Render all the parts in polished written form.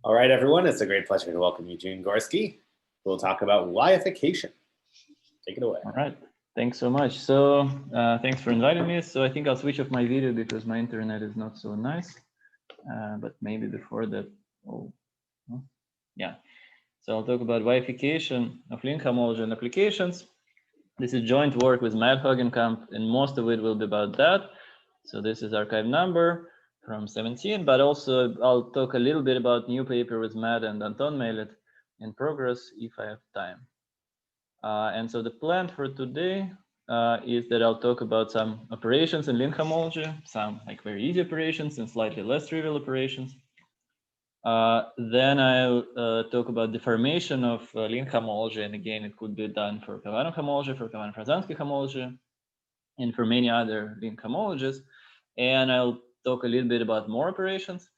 All right, everyone, it's a great pleasure to welcome Eugene Gorsky. We'll talk about Y-ification. Take it away. All right, thanks so much. So thanks for inviting me. So I think I'll switch off my video because my internet is not so nice. But maybe before that, yeah. So I'll talk about Y-ification of link homology and applications. This is joint work with Matt Hogancamp, and most of it will be about that. So this is archive number from 17, but also I'll talk a little bit about new paper with Matt and Anton Mailet in progress if I have time. And so the plan for today is that I'll talk about some operations in link homology, some like very easy operations and slightly less trivial operations. Then I'll talk about the formation of link homology, and again, it could be done for Khovanov homology, for Khovanov-Rozansky homology, and for many other link homologies. And I'll talk a little bit about more operations,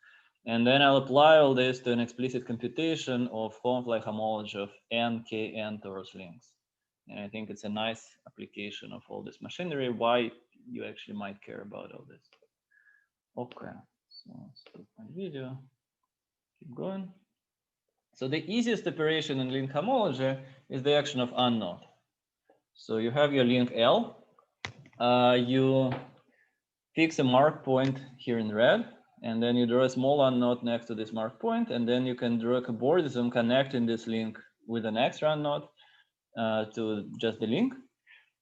and then I'll apply all this to an explicit computation of Khovanov-like homology of n, k, n torus links. And I think it's a nice application of all this machinery, why you actually might care about all this. Okay, so stop my video. Keep going. So the easiest operation in link homology is the action of unknowed. So you have your link L. You fix a mark point here in red, and then you draw a small unknowed next to this mark point, and then you can draw a cobordism connecting this link with an extra unknowed to just the link.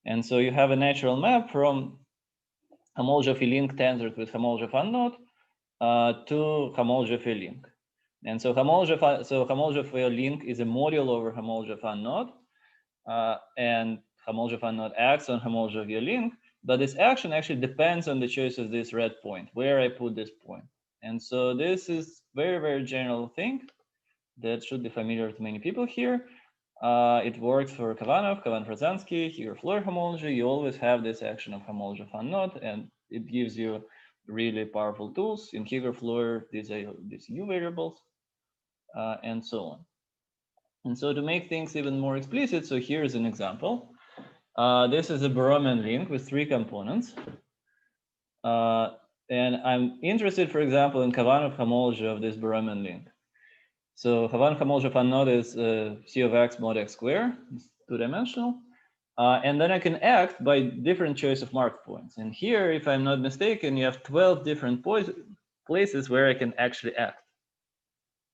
And so you have a natural map from homology of a link tensored with homology of unknowed to homology of a link. And so homology of a link is a module over homology of unknowed, and homology of unknowed acts on homology of your link, but this action actually depends on the choice of this red point, where I put this point. And so this is very, very general thing that should be familiar to many people here. It works for Khovanov, Khovanov-Rozansky, Higger-Floer homology. You always have this action of homology of unknowed, and it gives you really powerful tools. In Higger-Floer, these are these U variables, and so on. And so to make things even more explicit, so here's an example. This is a Borromean link with 3 components. And I'm interested, for example, in Khovanov homology of this Borromean link. So Khovanov homology of unknowed is C of x mod x squared, it's 2-dimensional. And then I can act by different choice of mark points. And here, if I'm not mistaken, you have 12 different places where I can actually act.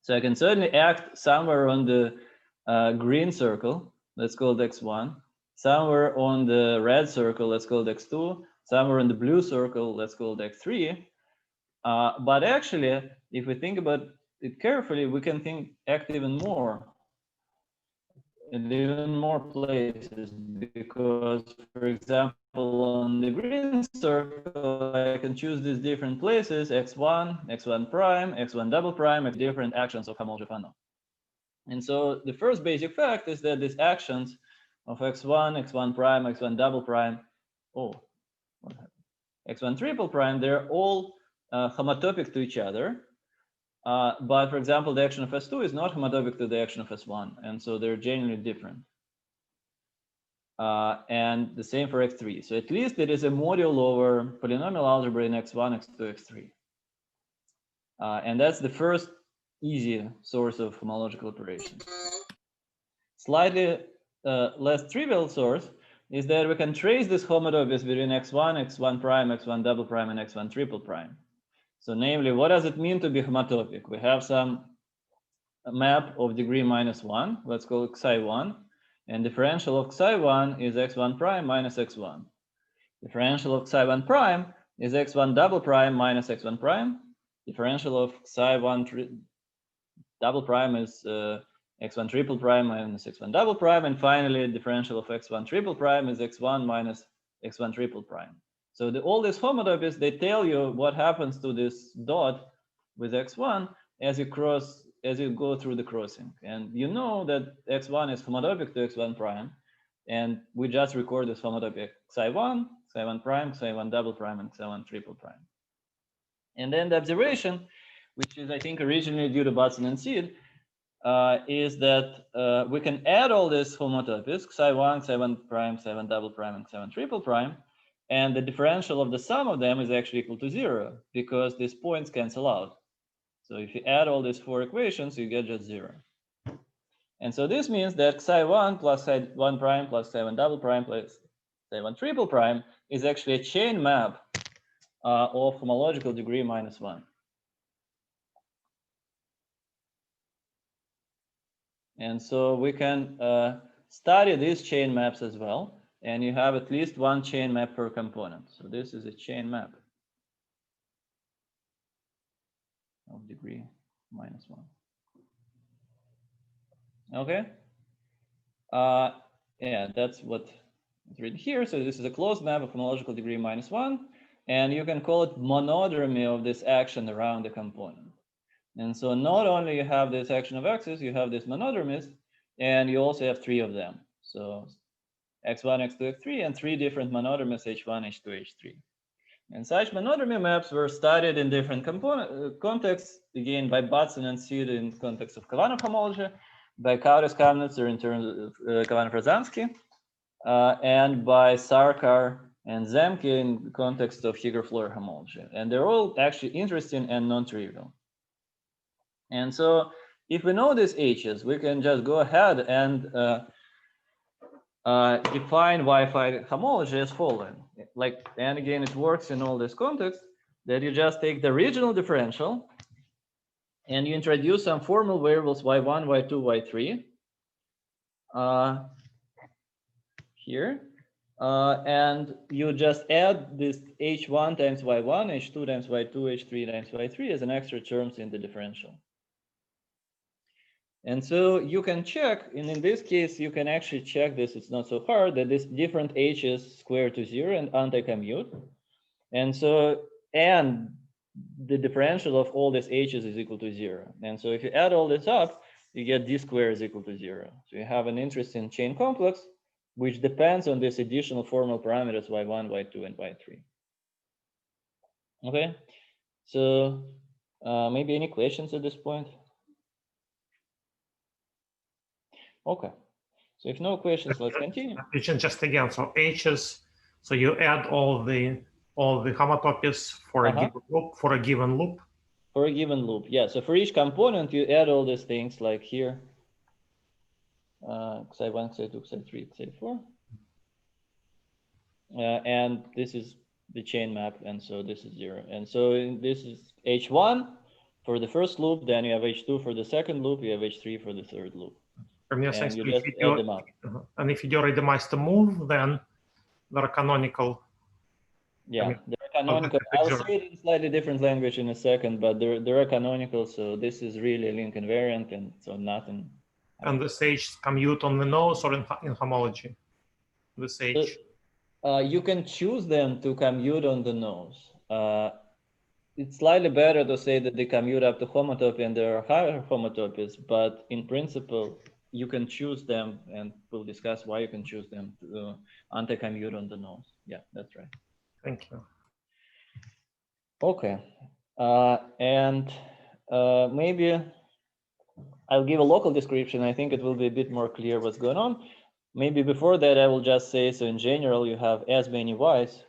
So I can certainly act somewhere on the green circle, let's call it x1, somewhere on the red circle, let's call it x2, somewhere in the blue circle, let's call it x3. But actually, if we think about it carefully, we can act even more in even more places, because, for example, on the green circle, I can choose these different places, x1, x1 prime, x1 double prime, different actions of homology of unknown. And so the first basic fact is that these actions of x1, x1 prime, x1 double prime, x1 triple prime, they're all homotopic to each other. But for example, the action of S2 is not homotopic to the action of S1, and so they're generally different. And the same for X3. So at least it is a module over polynomial algebra in X1, X2, X3. And that's the first easy source of homological operations. Slightly less trivial source is that we can trace this homotopies between X1, X1 prime, X1 double prime, and X1 triple prime. So namely, what does it mean to be homotopic? We have some map of degree -1, let's call it xi1, and differential of xi1 is x1 prime minus x1. Differential of xi1 prime is x1 double prime minus x1 prime. Differential of xi1 double prime is x1 triple prime minus x1 double prime, and finally, differential of x1 triple prime is x1 minus x1 triple prime. So all these homotopies, they tell you what happens to this dot with x1 as you go through the crossing. And you know that x1 is homotopic to x1 prime, and we just record this homotopic xi1, xi1 prime, xi1 double prime, and xi1 triple prime. And then the observation, which is I think originally due to Batson and Seed, is that we can add all these homotopies, xi1, xi1 prime, xi1 double prime, and xi1 triple prime, And the differential of the sum of them is actually equal to 0 because these points cancel out. So if you add all these 4 equations, you get just 0. And so this means that psi1 plus psi1 prime plus psi1 double prime plus psi1 triple prime is actually a chain map of homological degree -1. And so we can study these chain maps as well. And you have at least one chain map per component. So this is a chain map of degree -1. Okay. Yeah, that's what it's written here. So this is a closed map of homological degree -1, and you can call it monodromy of this action around the component. And so not only you have this action of x's, you have this monodromies, and you also have 3 of them. So x1, x2, x3, and 3 different monodromies, h1, h2, h3. And such monodromy maps were studied in different contexts, again by Batson and Seed in context of Khovanov homology, by Kauris-Kamnitzer in terms of Khovanov-Rozansky, and by Sarkar and Zemke in the context of Higger-Floer homology. And they're all actually interesting and non-trivial. And so if we know these H's, we can just go ahead and define y-ified homology as following. And again, it works in all this context that you just take the original differential and you introduce some formal variables y1, y2, y3 here. And you just add this h1 times y1, h2 times y2, h3 times y3 as an extra terms in the differential. And so you can check, and in this case, you can actually check this, it's not so hard, that this different h's square to 0 and anti-commute. And so, and the differential of all these h's is equal to 0. And so if you add all this up, you get d squared is equal to 0. So you have an interesting chain complex, which depends on these additional formal parameters y1, y2, and y3. Okay, so maybe any questions at this point? Okay, so if no questions, let's continue. Eugene, just again, so h's, so you add all the homotopies for a given loop, for a given loop. For a given loop, yeah. So for each component, you add all these things like here, xi1, xi2, xi3, xi4, and this is the chain map, and so this is 0. And so this is h1 for the first loop, then you have h2 for the second loop, you have h3 for the third loop. And you just add them up. And if you do randomized move, then they're canonical. Yeah, they're canonical. I'll say it in slightly different language in a second, but they're canonical. So this is really a link invariant, and so nothing. And this H commute on the nose or in homology? This H. You can choose them to commute on the nose. It's slightly better to say that they commute up to homotopy and there are higher homotopies, but in principle, you can choose them, and we'll discuss why you can choose them to anti-commute on the nose. Yeah, that's right. Thank you. Okay, and maybe I'll give a local description. I think it will be a bit more clear what's going on. Maybe before that, I will just say, so in general, you have as many y's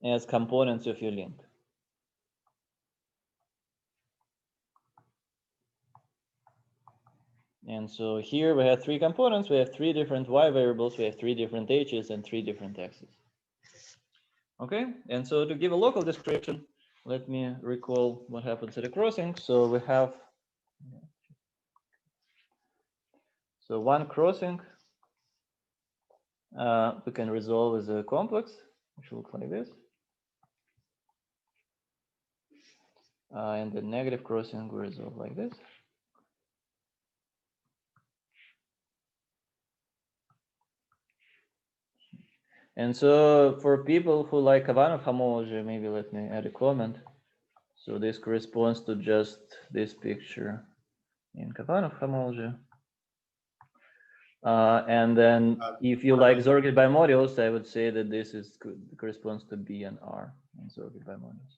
as components of your link. And so here we have 3 components. We have 3 different y variables. We have 3 different h's and 3 different x's. Okay, and so to give a local description, let me recall what happens at a crossing. So we have, so one crossing we can resolve as a complex, which looks like this. And the negative crossing we resolve like this. And so for people who like Khovanov homology, maybe let me add a comment. So this corresponds to just this picture in Khovanov homology. And then if you like Zorgid bimodules, I would say that this is corresponds to B and R in Zorgid bimodules.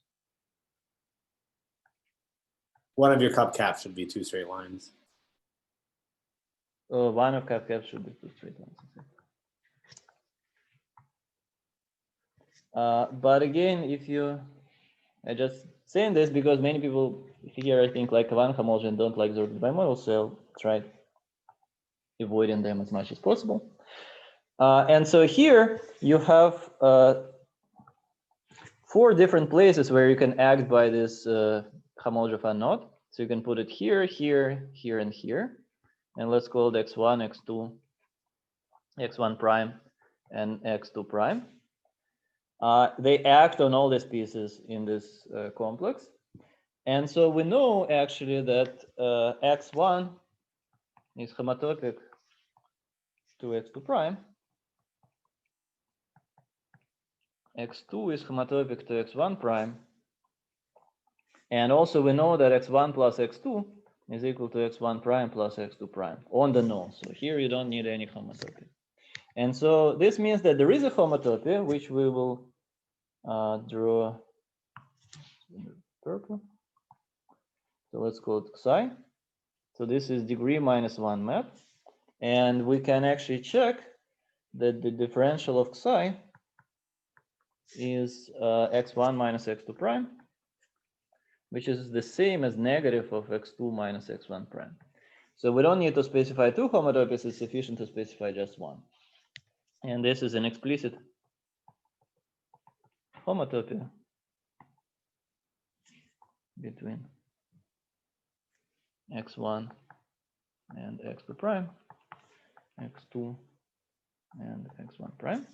One of your cup caps should be two straight lines. One of cup caps should be two straight lines. But again, if you, I just saying this because many people here, I think, like Khovanov homology and don't like the ordered bimodal, so try avoiding them as much as possible. And so here you have 4 different places where you can act by this homology of unknown. So you can put it here, here, here, and here. And let's call it x1, x2, x1 prime, and x2 prime. They act on all these pieces in this complex. And so we know actually that x1 is homotopic to x2 prime. x2 is homotopic to x1 prime. And also we know that x1 plus x2 is equal to x1 prime plus x2 prime on the null. So here you don't need any homotopy. And so this means that there is a homotopy, which we will draw in purple. So let's call it xi. So this is degree -1 map. And we can actually check that the differential of xi is x1 minus x2 prime, which is the same as negative of x2 minus x1 prime. So we don't need to specify 2 homotopies, it's sufficient to specify just 1. And this is an explicit homotopy between x1 and x2 prime, x2 and x1 prime.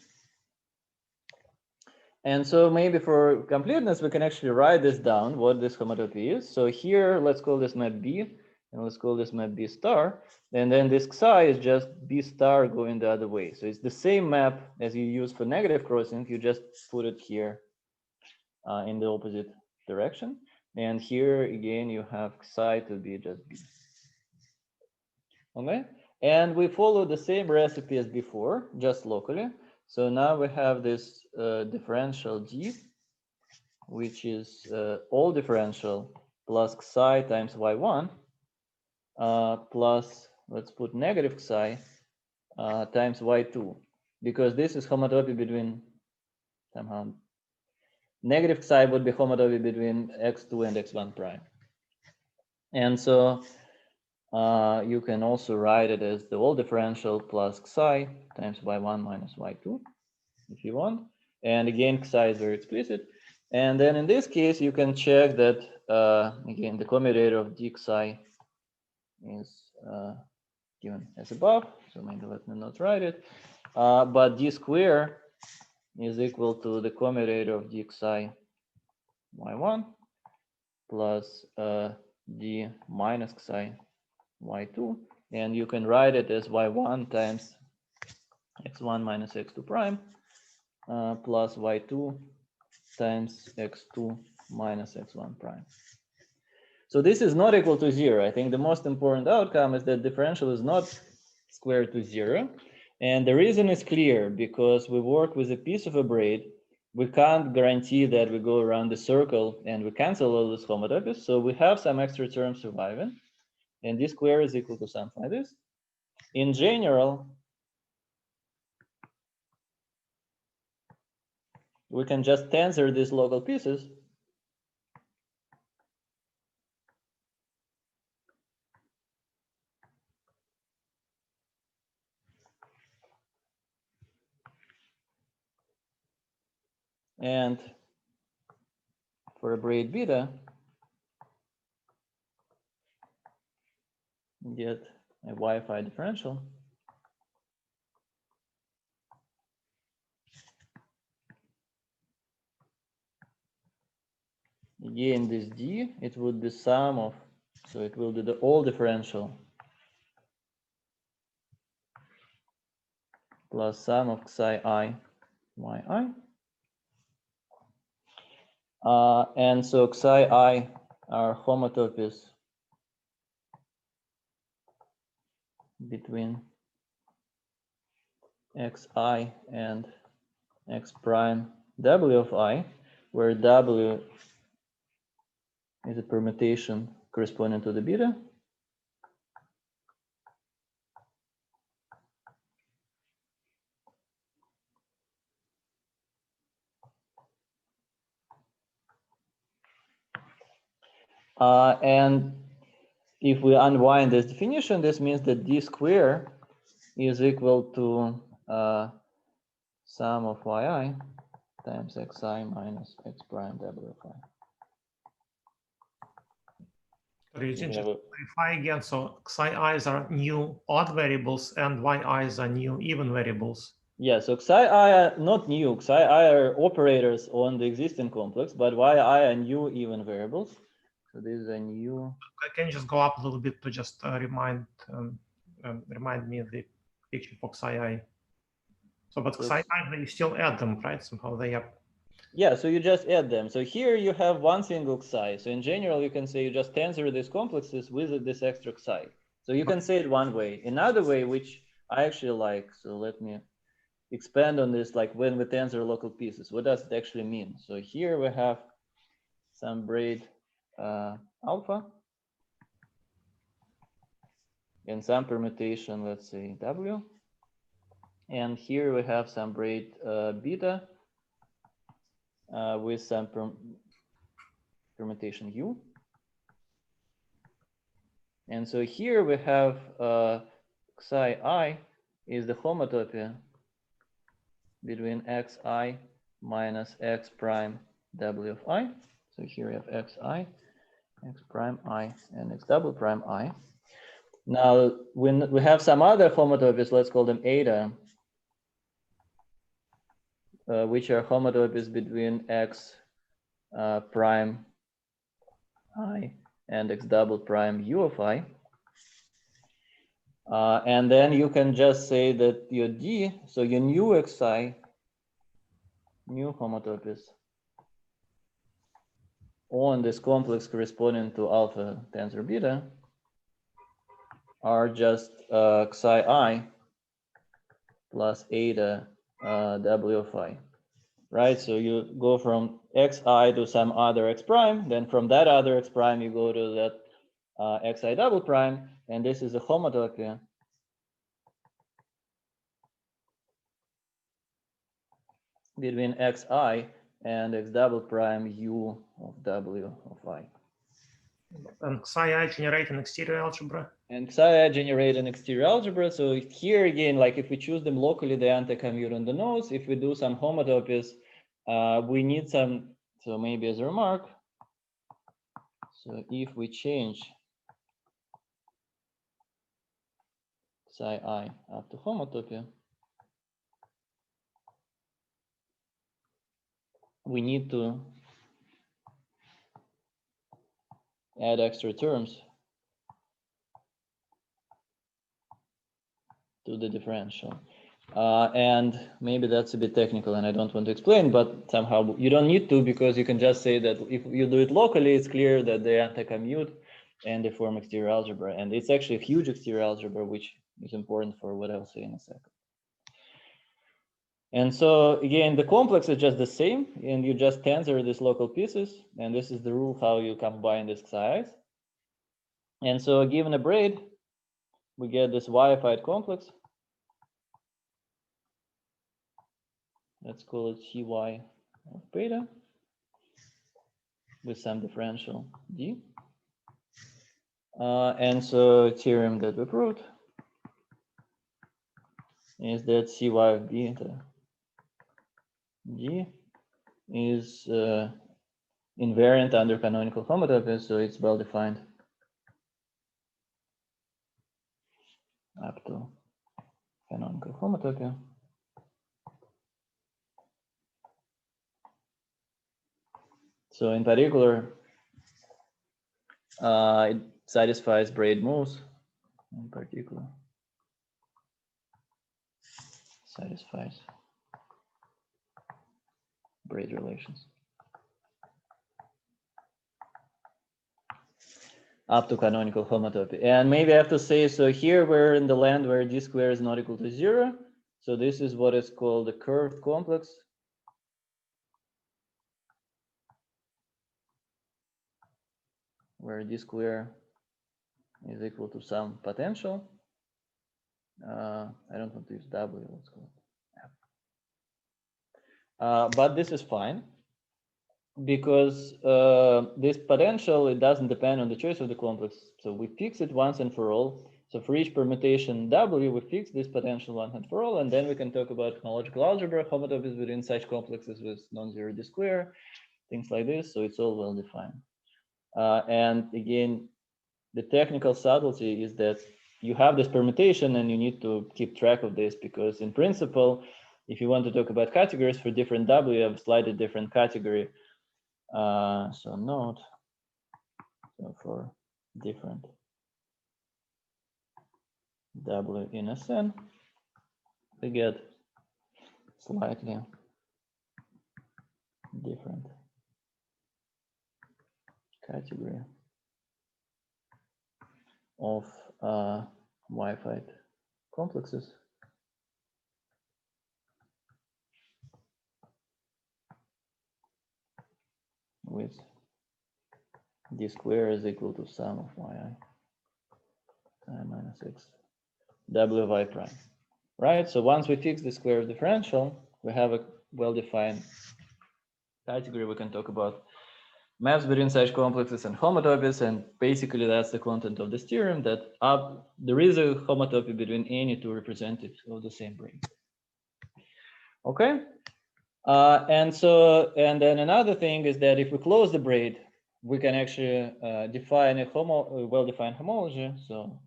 And so maybe for completeness, we can actually write this down, what this homotopy is. So here, let's call this map B, and let's call this map B star. And then this xi is just B star going the other way. So it's the same map as you use for negative crossing. You just put it here in the opposite direction. And here again, you have xi to be just B. Okay. And we follow the same recipe as before, just locally. So now we have this differential g, which is all differential plus xi times y1 plus, let's put negative xi times y2, because this is homotopy between, somehow, negative xi would be homotopy between x2 and x1 prime. And so you can also write it as the whole differential plus xi times y1 minus y2 if you want. And again, xi is very explicit. And then in this case, you can check that, again, the commutator of d xi is given as above. So maybe let me not write it. But d square is equal to the commutator of d xi y1 plus d minus xi y2, and you can write it as y1 times x1 minus x2 prime plus y2 times x2 minus x1 prime. So this is not equal to 0. I think the most important outcome is that differential is not square to 0. And the reason is clear, because we work with a piece of a braid. We can't guarantee that we go around the circle and we cancel all these homotopies. So we have some extra terms surviving. And d square is equal to something like this. In general, we can just tensor these local pieces. And for a braid beta, get a y-ified differential. Again, this d, it would be sum of, so it will be the all differential plus sum of xi I yi. And so xi I are homotopies between xi and x prime w of I, where w is a permutation corresponding to the beta. And if we unwind this definition, this means that d square is equal to sum of yi times xi minus x prime w of I. Just clarify again. So xi's are new odd variables and yi's are new even variables. Yeah, so xi are not new. Xi are operators on the existing complex, but yi are new even variables. So these are new. Can you just go up a little bit to just remind me of the picture for xi? So, but xi, you still add them, right? Somehow they are. Yeah, so you just add them. So here you have one single xi. So in general, you can say you just tensor these complexes with this extra xi. So you can say it one way. Another way, which I actually like, so let me expand on this, like when we tensor local pieces, what does it actually mean? So here we have some braid alpha and some permutation, let's say W. And here we have some braid beta with some permutation U. And so here we have xi I is the homotopy between xi minus x prime w of I. So here we have xi, x prime I, and x double prime I. Now, when we have some other homotopies, let's call them eta, which are homotopies between x prime I and x double prime u of I. And then you can just say that your D, so your new xi, new homotopies on this complex corresponding to alpha tensor beta are just xi I plus eta w of I, right? So you go from xi to some other x prime, then from that other x prime, you go to that xi double prime, and this is a homotopy between xi and x double prime u of w of I. And xi generate an exterior algebra. And xi generate an exterior algebra. So here again, like if we choose them locally, they anti-commute on the nodes. If we do some homotopies, we need some, so maybe as a remark. So if we change xi I up to homotopy, we need to add extra terms to the differential. And maybe that's a bit technical and I don't want to explain, but somehow you don't need to, because you can just say that if you do it locally, it's clear that they anti-commute and they form exterior algebra. And it's actually a huge exterior algebra, which is important for what I'll say in a second. And so again, the complex is just the same, and you just tensor these local pieces. And this is the rule how you combine these xi's. And so given a braid, we get this y-ified complex. Let's call it Cy of beta with some differential d. And so theorem that we proved is that Cy of beta d is invariant under canonical homotopy, so it's well defined up to canonical homotopy. So in particular, it satisfies braid moves. In particular, satisfies braid relations up to canonical homotopy. And maybe I have to say, so here we're in the land where d square is not equal to 0. So this is what is called the curved complex. where d square is equal to some potential. I don't want to use W, let's call it. But this is fine because this potential, it doesn't depend on the choice of the complex. So we fix it once and for all. So for each permutation W, we fix this potential once and for all, and then we can talk about homological algebra, homotopies within such complexes with non-zero d square, things like this. So it's all well defined. And again, the technical subtlety is that you have this permutation and you need to keep track of this, because in principle, if you want to talk about categories for different W, you have a slightly different category. So note, so for different W in Sn, we get slightly different category of Y-ified complexes with d square is equal to sum of yi I minus x w y prime. Right, so once we fix the square differential, we have a well-defined category. We can talk about maps between such complexes and homotopies, and basically that's the content of this theorem, that there is a homotopy between any two representatives of the same braid. Okay, and then another thing is that if we close the braid, we can actually define a well-defined homology. So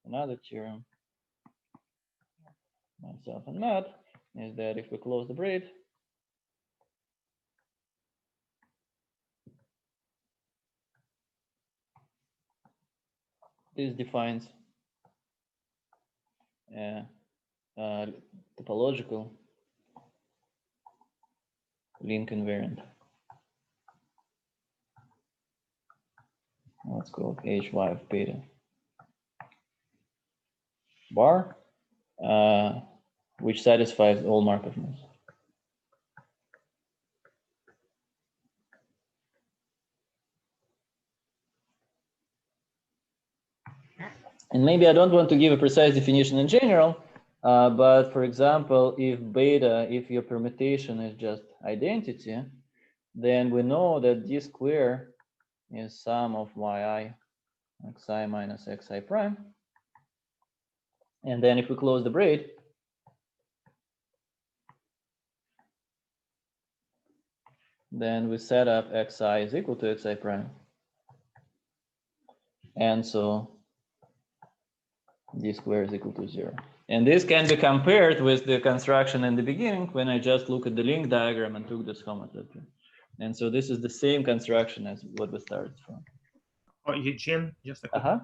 another theorem, myself and Matt, is that if we close the braid, this defines a topological link invariant. Let's call it HY of beta bar, which satisfies all Markov modes. And maybe I don't want to give a precise definition in general, but for example, if your permutation is just identity, then we know that d square is sum of yi xi minus xi prime. And then if we close the braid, then we set up xi is equal to xi prime. And so d square is equal to 0. And this can be compared with the construction in the beginning when I just look at the link diagram and took this homotopy. And so this is the same construction as what we started from. Oh, Eugene, just a quick.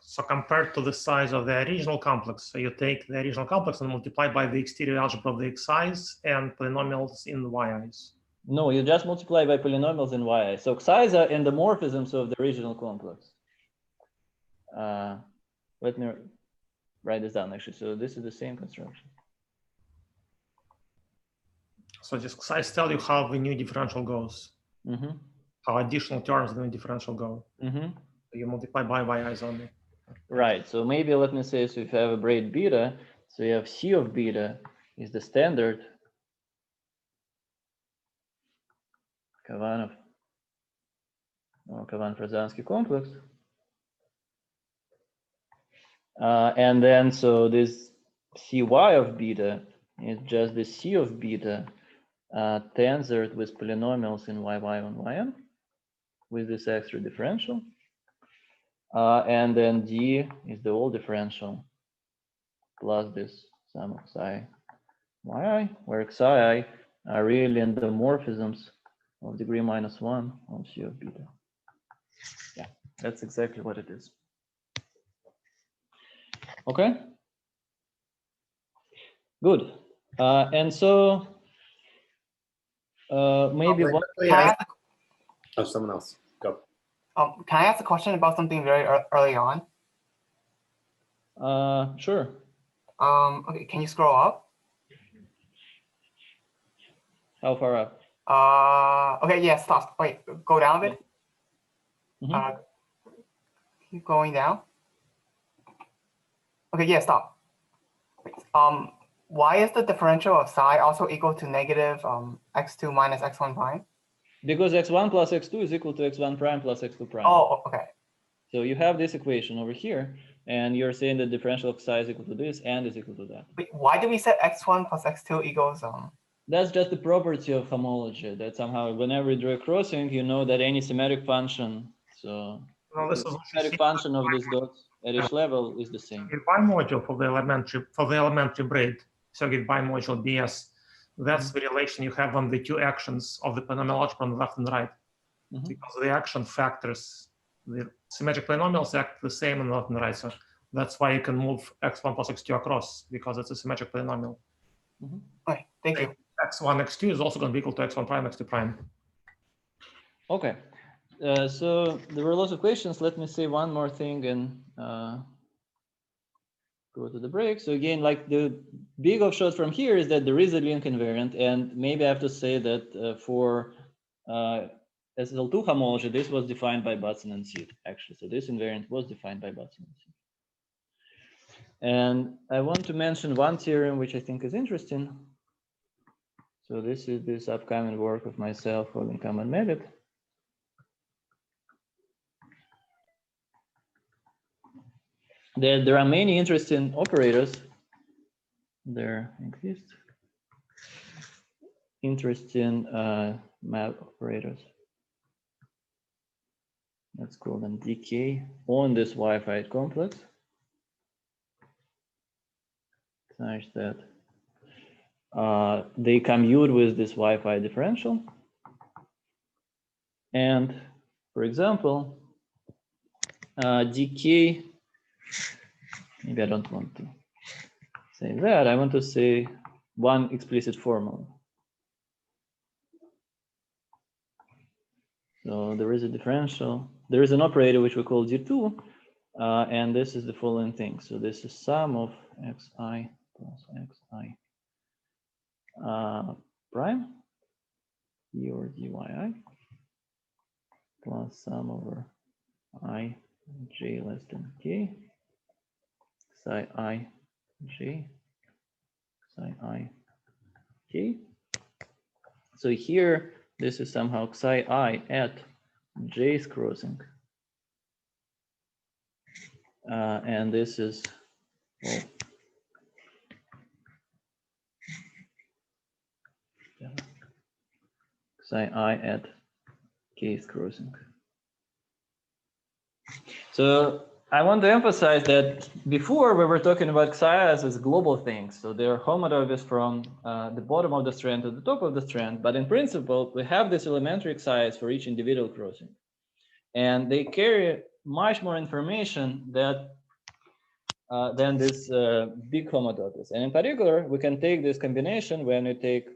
So compared to the size of the original complex, so you take the original complex and multiply by the exterior algebra of the xi's and polynomials in the yi's. No, you just multiply by polynomials in yi. So xi's are endomorphisms of the original complex. Let me write this down actually. So this is the same construction. So just xi's tell you how the new differential goes. Mm-hmm. How additional terms in the differential go. Mm-hmm. So you multiply by yi's only. Right. So maybe let me say, so if you have a braid beta, so you have C of beta is the standard Khovanov-Rozansky complex. And then so this Cy of beta is just the C of beta tensored with polynomials in yy on yn with this extra differential. And then D is the whole differential plus this sum of psi yi, where xi are really endomorphisms of degree -1 of C of beta. Yeah, that's exactly what it is. Okay, good. And so maybe one. Oh, someone else. Go. Can I ask a question about something very early on? Sure. Okay, can you scroll up? How far up? Okay, yeah, stop. Wait, go down a bit. Keep going down. Okay, yeah, stop. Why is the differential of psi also equal to negative x2 minus x1 prime? Because x1 plus x2 is equal to x1 prime plus x2 prime. Oh, okay. So you have this equation over here, and you're saying the differential of psi is equal to this and is equal to that. Wait, why do we set x1 plus x2 equals That's just the property of homology, that somehow whenever you draw a crossing, you know that any symmetric function, so Well, the symmetric function of these dots at each level is the same. Bimodule for the elementary braid, surrogate bimodule BS. That's the relation you have on the two actions of the polynomial algebra on the left and right. Because the action factors, the symmetric polynomials act the same on the left and right. So that's why you can move x1 plus x2 across, because it's a symmetric polynomial. Okay, thank you. x1, x2 is also going to be equal to x1 prime, x2 prime. Okay, so there were lots of questions. Let me say one more thing and go to the break. So again, like the big offshot from here is that there is a link invariant, and maybe I have to say that for SL2 homology, this was defined by Batson and Seed, actually. So this invariant was defined by Batson and Seed. And I want to mention one theorem which I think is interesting. So this is this upcoming work of myself, Hogancamp and Matt. There are many interesting operators. There exist interesting map operators. Let's call them DK on this Y-ified complex, such that they commute with this Y-ified differential. And for example, DK, maybe I don't want to say that. I want to say one explicit formula. So there is a differential. There is an operator which we call D2, and this is the following thing. So this is sum of xi plus xi prime, e or dyi, plus sum over I j less than k, psi I j, psi I k. So here, this is somehow psi I at j's crossing. And this is, well, psi I at k's crossing. So I want to emphasize that before we were talking about xi's as global things. So they're homologies from the bottom of the strand to the top of the strand. But in principle, we have this elementary xi's for each individual crossing. And they carry much more information than this big homologies. And in particular, we can take this combination when we take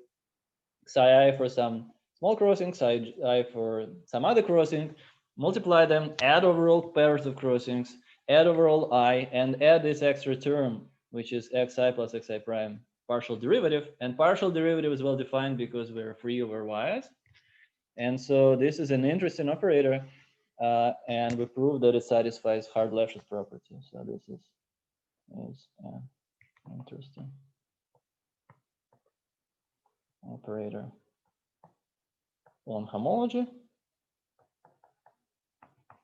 psi I for some small crossing, psi I for some other crossing, multiply them, add overall pairs of crossings, add overall I, and add this extra term, which is xi plus xi prime partial derivative. And partial derivative is well defined because we're free over y's. And so this is an interesting operator, and we prove that it satisfies hard-Lefschetz property. So this is interesting operator on homology,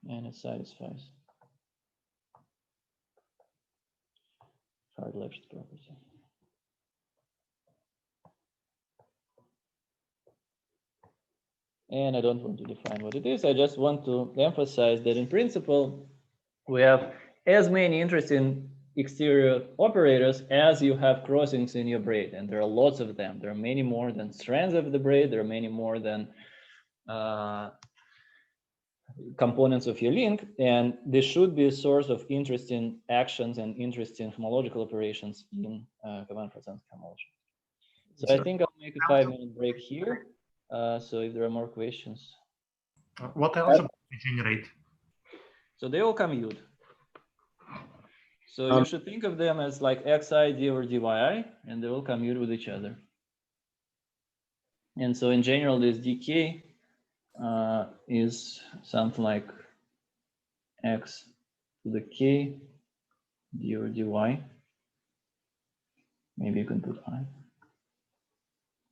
and it satisfies hard-Lefschetz property. And I don't want to define what it is. I just want to emphasize that in principle, we have as many interesting exterior operators as you have crossings in your braid, and there are lots of them. There are many more than strands of the braid. There are many more than components of your link, and this should be a source of interesting actions and interesting homological operations in Khovanov-Rozansky homology. So I think I'll make a 5-minute break here. So if there are more questions. What algebra do you generate? So they all commute. So you should think of them as like xi, d over dyi, and they all commute with each other. And so in general, this dk is something like x to the k d or dy. Maybe you can put I.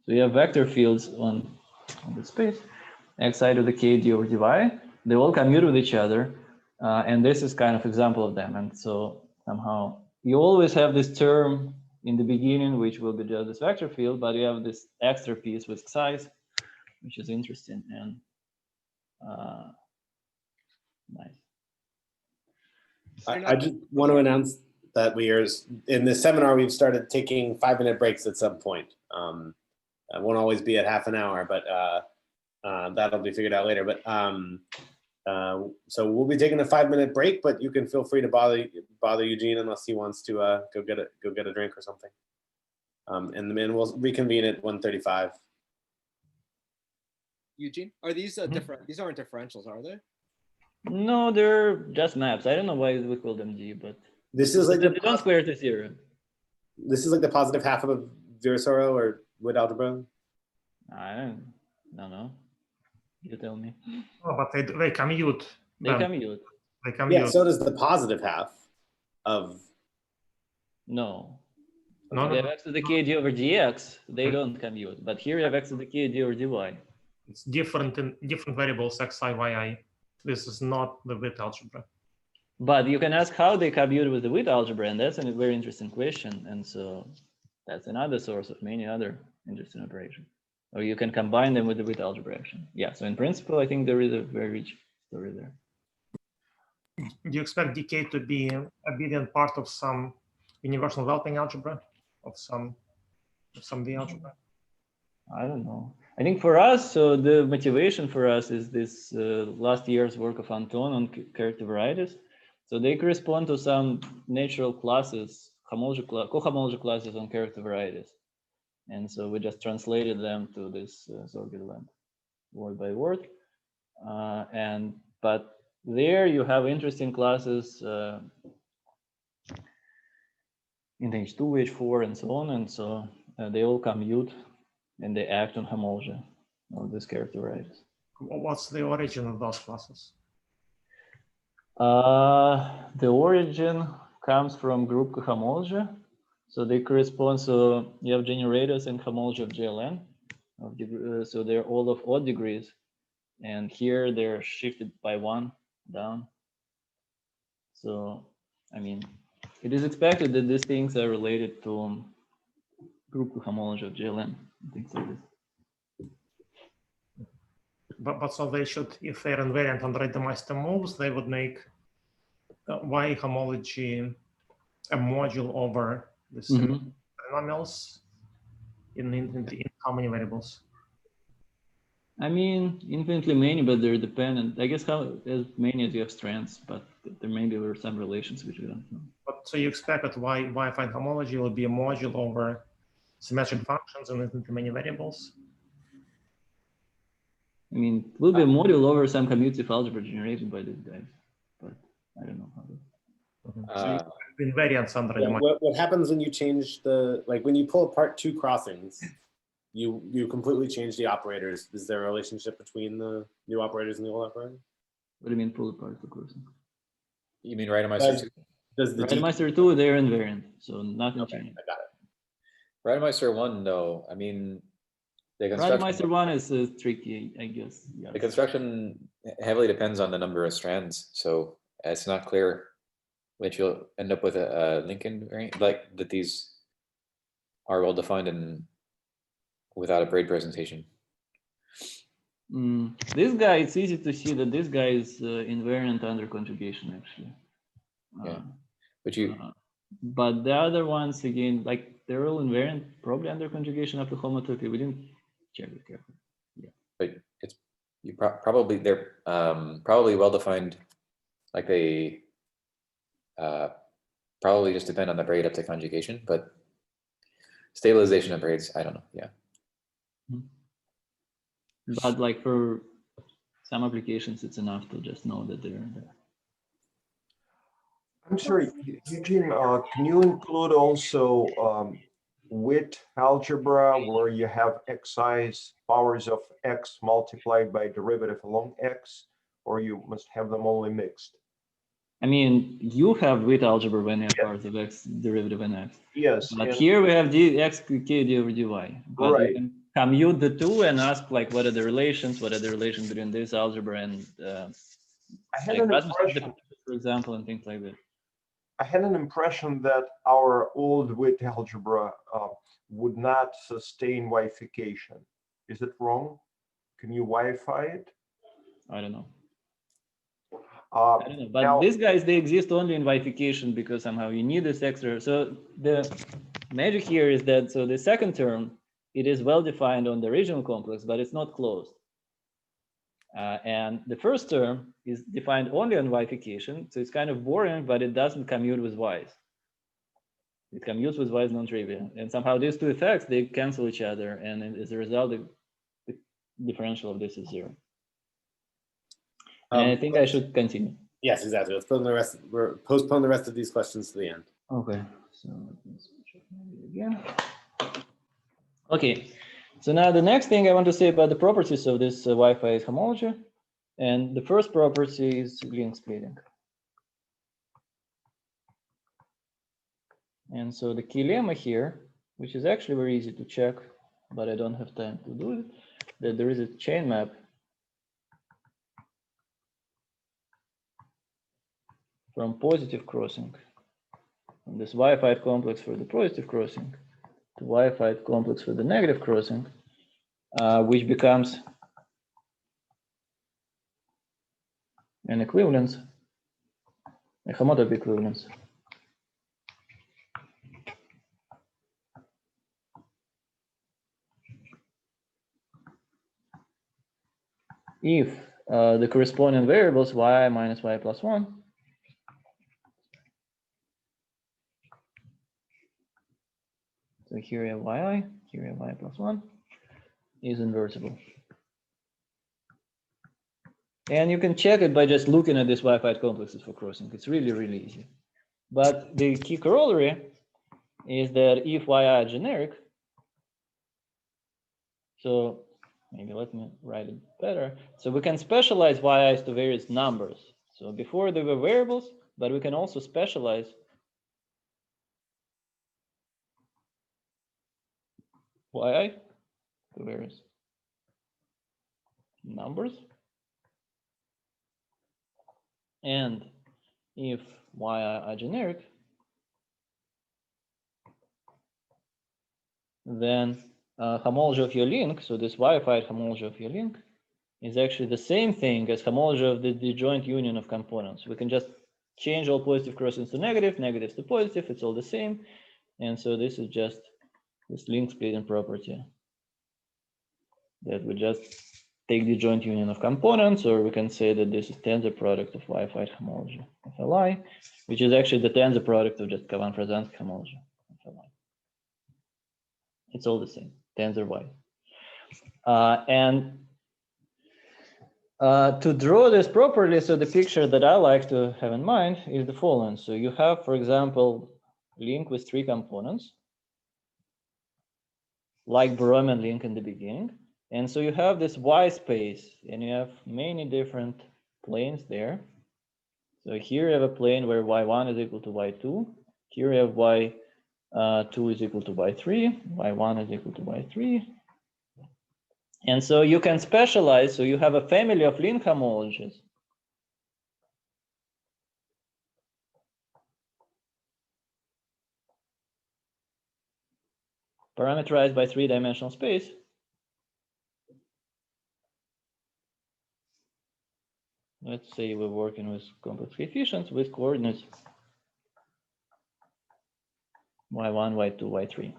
So you have vector fields on the space, xi to the k d or dy. They all commute with each other, and this is kind of example of them. And so somehow you always have this term in the beginning, which will be just this vector field, but you have this extra piece with xi's, which is interesting and nice. I just want to announce that we are in this seminar. We've started taking 5-minute breaks at some point. It won't always be at half an hour, but that'll be figured out later. But so we'll be taking a 5-minute break, but you can feel free to bother Eugene unless he wants to go get a drink or something. And then we'll reconvene at 1:35. Eugene, are these different? These aren't differentials, are they? No, they're just maps. I don't know why we call them D, but this is like they don't square to zero. This is like the positive half of a Virasoro or Wood algebra. I don't know. You tell me. Oh, but they commute. They commute. They commute. Yeah, so does the positive half of. No. No, You no, have x to the k d over dx. They don't commute. But here you have x to the k d over dy. it's different in different variables xi, yi. This is not the width algebra. But you can ask how they commute with the width algebra, and that's a very interesting question. And so that's another source of many other interesting operations. Or you can combine them with the width algebra action. Yeah, so in principle, I think there is a very rich story there. Do you expect decay to be obedient part of some universal developing algebra, of some V algebra? I don't know. I think for us, so the motivation for us is this last year's work of Anton on character varieties. So they correspond to some natural classes, cohomology classes on character varieties. And so we just translated them to this Zorgerland word by word. But there you have interesting classes in H2, H4, and so on. And so they all commute and they act on homology of these character varieties. What's the origin of those classes? The origin comes from group cohomology. So they correspond, so you have generators in homology of JLN. So they're all of odd degrees. And here they're shifted by 1 down. So, I mean, it is expected that these things are related to group cohomology of JLN, things like this. But so they should, if they're invariant on randomized moves, they would make Y homology a module over the polynomials in how many variables? I mean, infinitely many, but they're dependent. I guess as many as you have strands, but there may be some relations which we don't know. But so you expect that Y-ified homology will be a module over symmetric functions and infinitely many variables? I mean, it will be a module over some commutative algebra generated by these guys, but I don't know how to. So invariants under what happens when you change when you pull apart two crossings, you completely change the operators. Is there a relationship between the new operators and the old operators? What do you mean pull apart the crossing? You mean Rademeister 2? Does the Rademeister 2, they're invariant, so nothing changed. I got it. Rademeister 1, no. I mean, the construction. Rademeister 1 is tricky, I guess. Yeah. The construction heavily depends on the number of strands, so it's not clear which you'll end up with a Lincoln variant, like that these are well defined and without a braid presentation. This guy, it's easy to see that this guy is invariant under conjugation, actually. Yeah, but the other ones, again, like they're all invariant, probably under conjugation after homotopy. We didn't check it carefully. Yeah. But it's they're probably well defined, like they probably just depend on the braid up to conjugation, but stabilization of braids, I don't know. Yeah. But like for some applications, it's enough to just know that they're there. I'm sorry, Eugene, can you include also width algebra where you have xi's powers of x multiplied by derivative along x, or you must have them only mixed? I mean, you have with algebra when you have parts of x derivative in x. Yes. But and- here we have dx k over dy. But you Right. can commute the two and ask like, what are the relations? What are the relations between this algebra and I had like an Rasmus impression. for example, and things like that. I had an impression that our old width algebra would not sustain y-ification. Is it wrong? Can you y-ify it? I don't know. Uh, I don't know. But now- these guys, they exist only in y-ification because somehow you need this extra. So the magic here is that, so the second term, it is well defined on the original complex, but it's not closed. And the first term is defined only on y-ification. So it's kind of boring, but it doesn't commute with y's. It commutes with y's non-trivial. And somehow these two effects, they cancel each other. And as a result, the differential of this is 0. And I think I should continue. Yes, exactly. Let's postpone the rest of these questions to the end. Okay, so let me switch up again. Okay, so now the next thing I want to say about the properties of this y-ified homology, and the first property is link splitting. And so the key lemma here, which is actually very easy to check, but I don't have time to do it, that there is a chain map from positive crossing, from this y-ified complex for the positive crossing to y-ified complex for the negative crossing, which becomes an equivalence, a homotopy equivalence. If the corresponding variables y minus y plus 1 so here you have yi, here you have y plus 1 is invertible. And you can check it by just looking at these y-ified complexes for crossing. It's really, really easy. But the key corollary is that if yi are generic, so maybe let me write it better. So we can specialize yi's to various numbers. So before they were variables, but we can also specialize yi to various numbers. And if yi are generic, then homology of your link, so this y-ified homology of your link, is actually the same thing as homology of the disjoint union of components. We can just change all positive crossings to negative, negatives to positive, it's all the same. And so this is just this link splitting property that we just take the joint union of components, or we can say that this is tensor product of y-ified homology of Li, which is actually the tensor product of just Khovanov-Rozansky homology of Li. It's all the same, tensor y. To draw this properly, so the picture that I like to have in mind is the following. So you have, for example, link with 3 components, like Borromean link in the beginning. And so you have this y space, and you have many different planes there. So here you have a plane where y1 is equal to y2. Here you have y2 is equal to y3, y1 is equal to y3. And so you can specialize, so you have a family of link homologies. Parameterized by 3-dimensional space. Let's say we're working with complex coefficients with coordinates y1, y2, y3.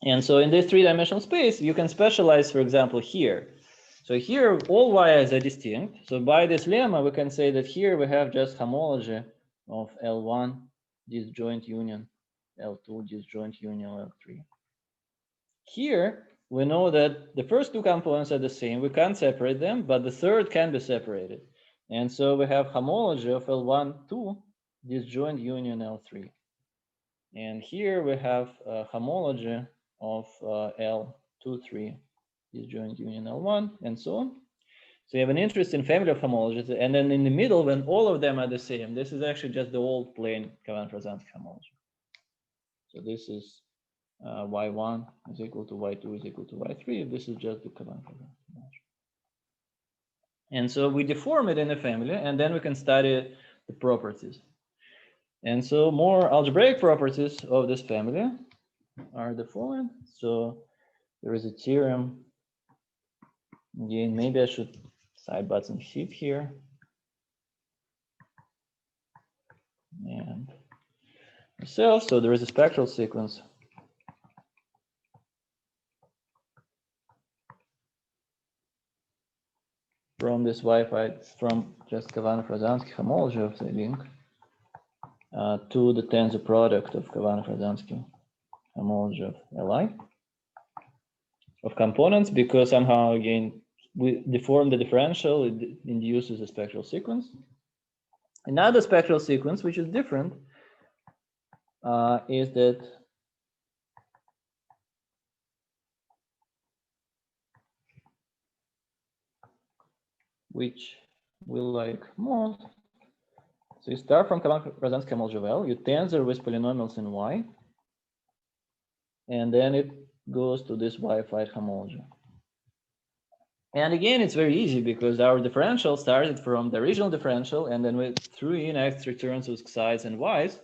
And so in this 3-dimensional space, you can specialize, for example, here. So here, all yi's are distinct. So by this lemma, we can say that here we have just homology of L1 disjoint union, L2 disjoint union, L3. Here, we know that the first 2 components are the same. We can't separate them, but the third can be separated. And so we have homology of L1, 2 disjoint union L3. And here we have homology of L2, 3 disjoint union L1, and so on. So you have an interesting family of homologies, and then in the middle, when all of them are the same, this is actually just the old plain Khovanov-Rozansky homology. So this is y1 is equal to y2 is equal to y3. This is just the Khovanov-Rozansky homology. And so we deform it in a family, and then we can study the properties. And so more algebraic properties of this family are the following. So there is a theorem. Again, maybe I should cite Batson and Seed here. And myself, so there is a spectral sequence from this y-ified, from just Khovanov-Rozansky homology of the link to the tensor product of Khovanov-Rozansky homology of Li of components, because somehow again we deform the differential, it induces a spectral sequence. Another spectral sequence, which is different, is that which we like more. So you start from Khovanov-Rozansky homology of L, you tensor with polynomials in Y, and then it goes to this y-ified homology. And again, it's very easy because our differential started from the original differential, and then we threw in extra terms with xi's and y's,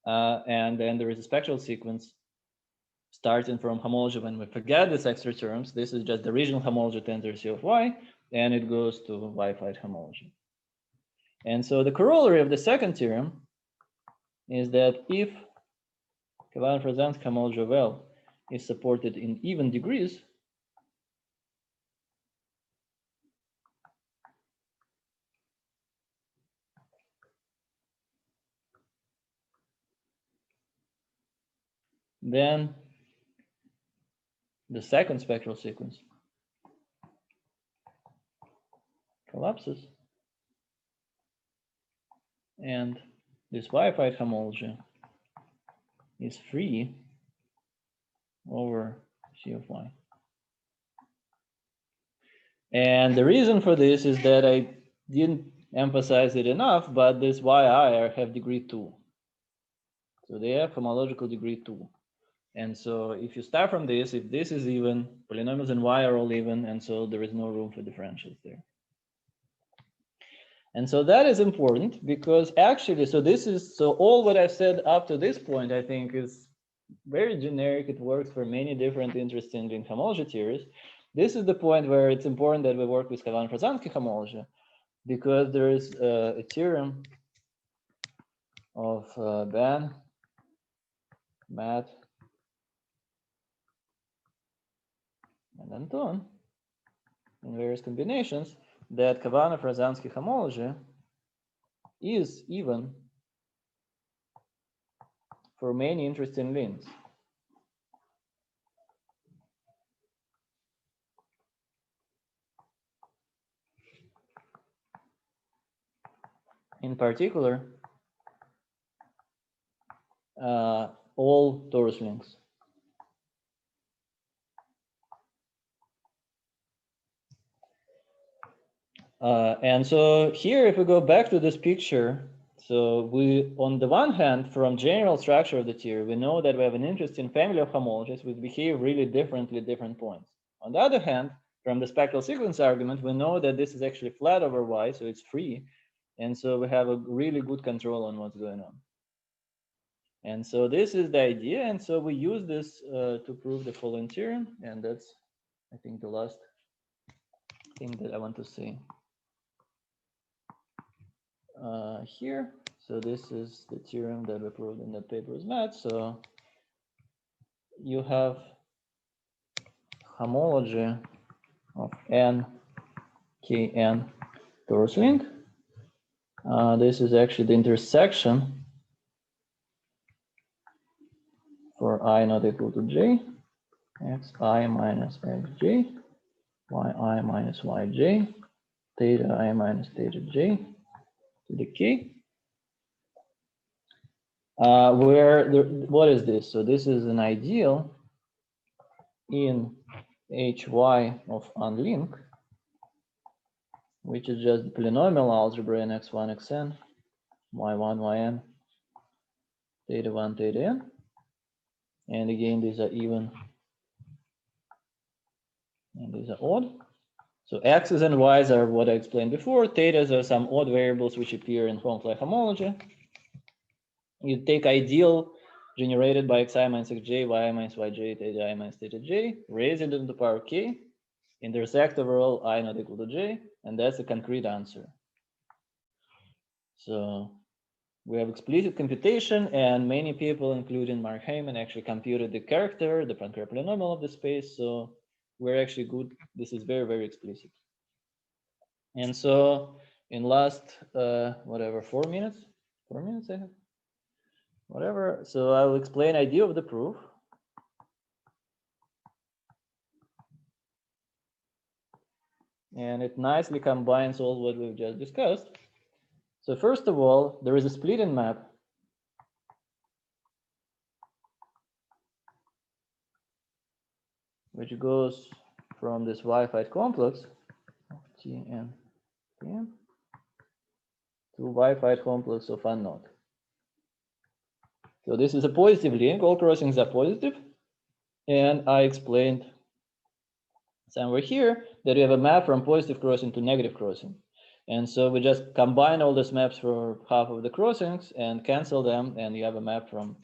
and then there is a spectral sequence starting from homology. When we forget these extra terms, this is just the original homology tensor C of y, and it goes to y-ified homology. And so the corollary of the second theorem is that if Khovanov-Rozansky homology of L is supported in even degrees, then the second spectral sequence collapses, and this y-ified homology is free over C of y. And the reason for this is that I didn't emphasize it enough, but this yi have degree 2. So they have homological degree 2. And so if you start from this, if this is even, polynomials in y are all even, and so there is no room for differentials there. And so that is important because actually, so all what I've said up to this point, I think is very generic. It works for many different interesting link homology theories. This is the point where it's important that we work with Khovanov-Rozansky homology, because there is a theorem of Ben, Matt, and Anton in various combinations that Khovanov-Rozansky homology is even for many interesting links. In particular, all torus links. And so here, if we go back to this picture, so we, on the one hand, from general structure of the theory, we know that we have an interesting family of homologies which behave really differently at different points. On the other hand, from the spectral sequence argument, we know that this is actually flat over Y, so it's free. And so we have a really good control on what's going on. And so this is the idea. And so we use this to prove the following theorem. And that's, I think, the last thing that I want to say here. So this is the theorem that we proved in that paper with Matt. So you have homology of n kn torus link. This is actually the intersection for I not equal to j, xi minus xj, yi minus yj, theta I minus theta j to the k. What is this? So this is an ideal in hy of unlink which is just the polynomial algebra in x1, xn, y1, yn, theta 1, theta n. And again, these are even and these are odd. So x's and y's are what I explained before. Thetas are some odd variables which appear in form-fly homology. You take ideal generated by xi minus xj, y minus yj, theta I minus theta j, raise it into power k, intersect over all I not equal to j, and that's a concrete answer. So we have explicit computation, and many people, including Mark Heyman, actually computed the character, the Poincare polynomial of the space. So we're actually good. This is very, very explicit. And so in last, whatever, 4 minutes, I have, whatever. So I'll explain idea of the proof. And it nicely combines all what we've just discussed. So first of all, there is a splitting map which goes from this y-ified complex Tn Tn to y-ified complex of unknown. So this is a positive link. All crossings are positive, and I explained somewhere here that we have a map from positive crossing to negative crossing. And so we just combine all these maps for half of the crossings and cancel them, and you have a map from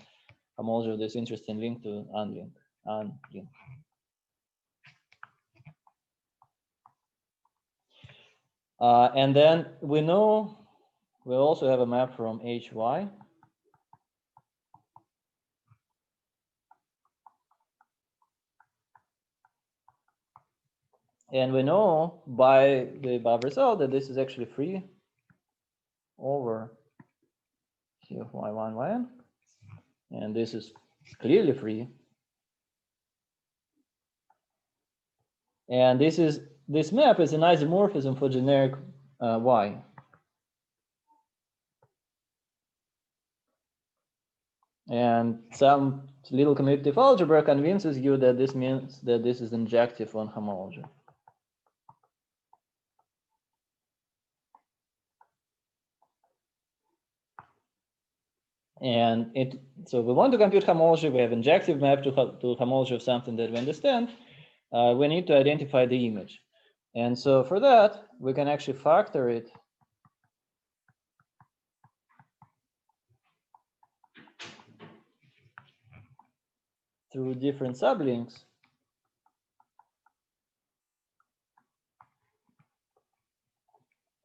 homology of this interesting link to unlink. And then we know we also have a map from HY. And we know by the above result that this is actually free over C of y1, yn. And this is clearly free. And this map is an isomorphism for generic y. And some little commutative algebra convinces you that this means that this is injective on homology. And so we want to compute homology. We have injective map to homology of something that we understand. We need to identify the image. And so for that, we can actually factor it through different sublinks.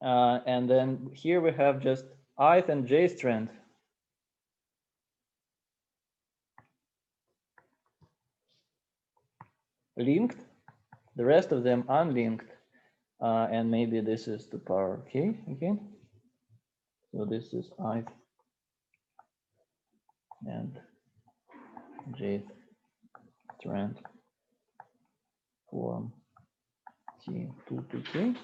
And then here we have just ith and j strand linked, the rest of them unlinked, and maybe this is to power k again. So this is ith and j strand form t2 to k.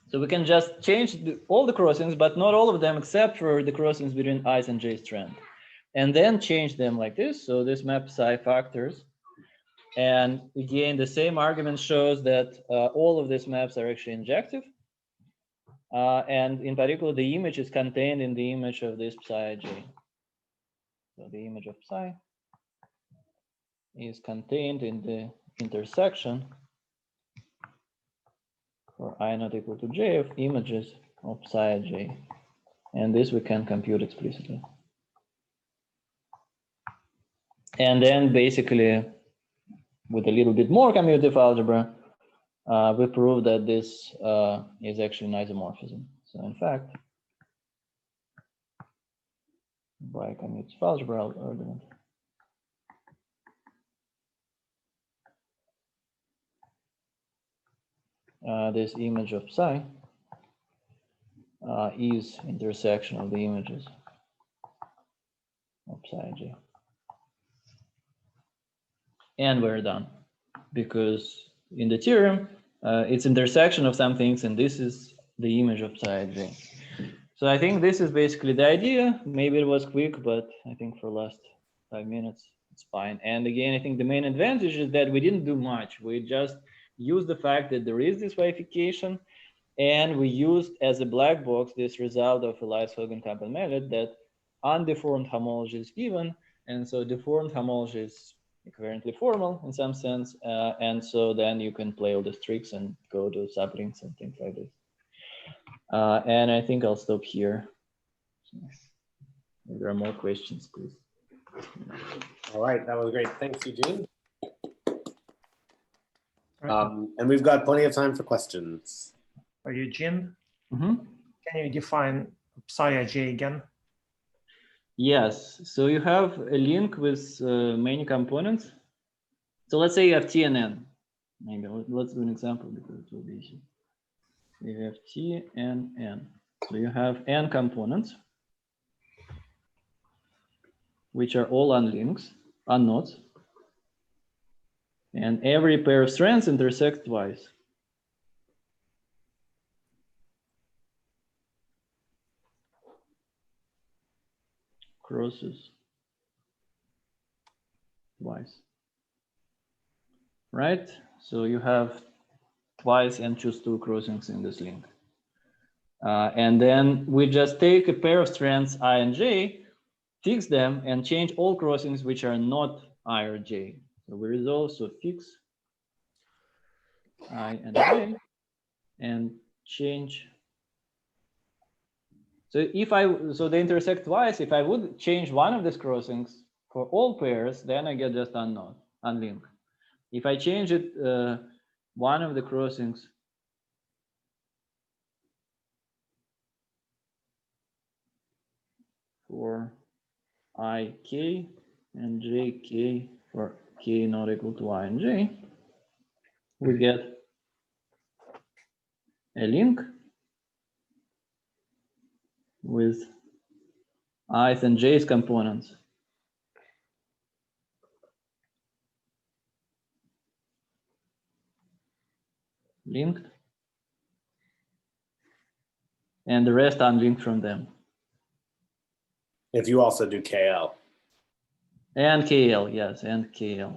So we can just change all the crossings, but not all of them except for the crossings between ith and j strand, and then change them like this. So this map psi factors. And again, the same argument shows that all of these maps are actually injective. And in particular, the image is contained in the image of this psi j. So the image of psi is contained in the intersection for I not equal to j of images of psi j. And this we can compute explicitly. And then basically, with a little bit more commutative algebra, we prove that this is actually an isomorphism. So in fact, by commutative algebra argument, this image of psi is intersection of the images of psi j. And we're done, because in the theorem, it's intersection of some things, and this is the image of psi j. So I think this is basically the idea. Maybe it was quick, but I think for last 5 minutes, it's fine. And again, I think the main advantage is that we didn't do much. We just used the fact that there is this y-ification, And we used as a black box this result of Elias, Hogancamp, and Mallet that undeformed homology is given. And so deformed homology is equivalently formal in some sense. And so then you can play all these tricks and go to subrings and things like this. And I think I'll stop here. If there are more questions, please. All right, that was great. Thanks, Eugene. And we've got plenty of time for questions. Eugene, Mm-hmm. can you define psi-ij again? Yes, so you have a link with many components. So let's say you have T and N. Maybe let's do an example because it will be easy. You have T and N. So you have N components, which are all unlinks, unnodes. And every pair of strands intersects twice. Crosses twice. Right? So you have twice and choose two crossings in this link. And then we just take a pair of strands I and J, fix them, and change all crossings which are not I or J. So we resolve, so fix I and J, and change. So so they intersect twice. If I would change one of these crossings for all pairs, then I get just unknown, unlink. If I change it, one of the crossings for ik and jk for k not equal to I and j, we get a link with i's and j's components. Linked. And the rest unlinked from them. If you also do KL. And KL, yes, and KL.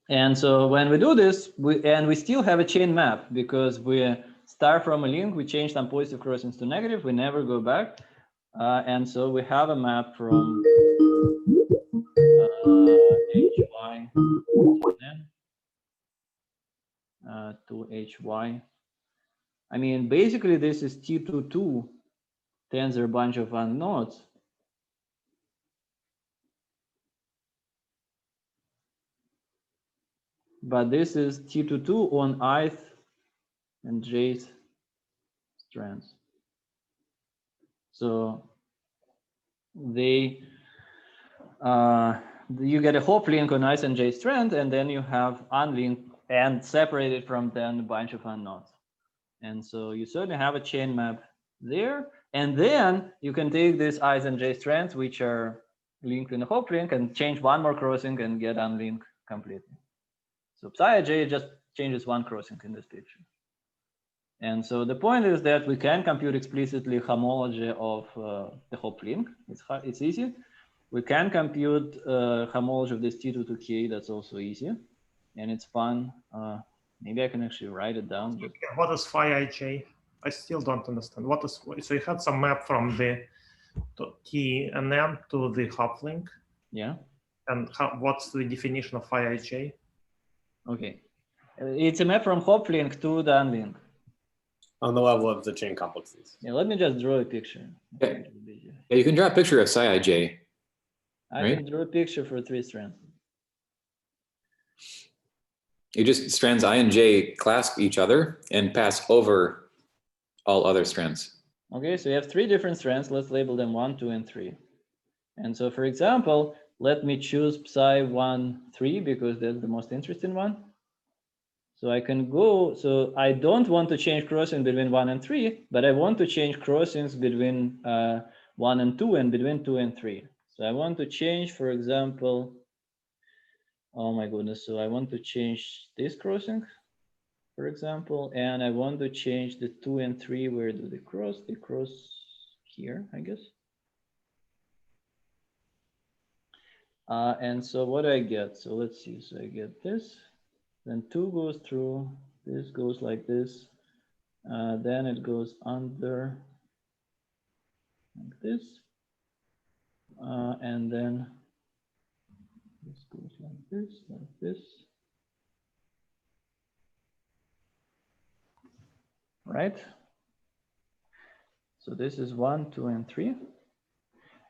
And so when we do this, we still have a chain map because we start from a link, we change some positive crossings to negative, we never go back. And so we have a map from HY to HY. I mean, basically this is T22 tensor bunch of unknowns. But this is T22 on ith and j's strands. So they you get a hop link on ith and j strand, and then you have unlinked and separated from then a bunch of unknowns. And so you certainly have a chain map there. And then you can take these ith and j strands, which are linked in a hop link, and change one more crossing and get unlinked completely. So psi-ij just changes one crossing in this picture. And so the point is that we can compute explicitly homology of the hop link. It's easy. We can compute homology of this T2 to K. That's also easy. And it's fun. Maybe I can actually write it down. But... What is phi-ij? I still don't understand. What is, so you had some map from the T and M to the hop link. Yeah. And what's the definition of phi-ij? Okay. It's a map from hop link to the unlink. On the level of the chain complexes. Yeah, let me just draw a picture. Yeah, you can draw a picture of psi-ij. I can draw a picture for 3 strands. You just strands I and J clasp each other and pass over all other strands. Okay, so you have 3 different strands. Let's label them 1, 2, and 3. And so, for example, let me choose psi 1, 3 because that's the most interesting one. So I can go, so I don't want to change crossing between 1 and 3, but I want to change crossings between 1 and 2 and between 2 and 3. So I want to change, for example, oh my goodness, so I want to change this crossing, for example, and I want to change the 2 and 3. Where do they cross? They cross here, I guess. And so what do I get? So let's see. So I get this. Then 2 goes through. This goes like this. Then it goes under like this. And then this goes like this, like this. Right? So this is 1, 2, and 3.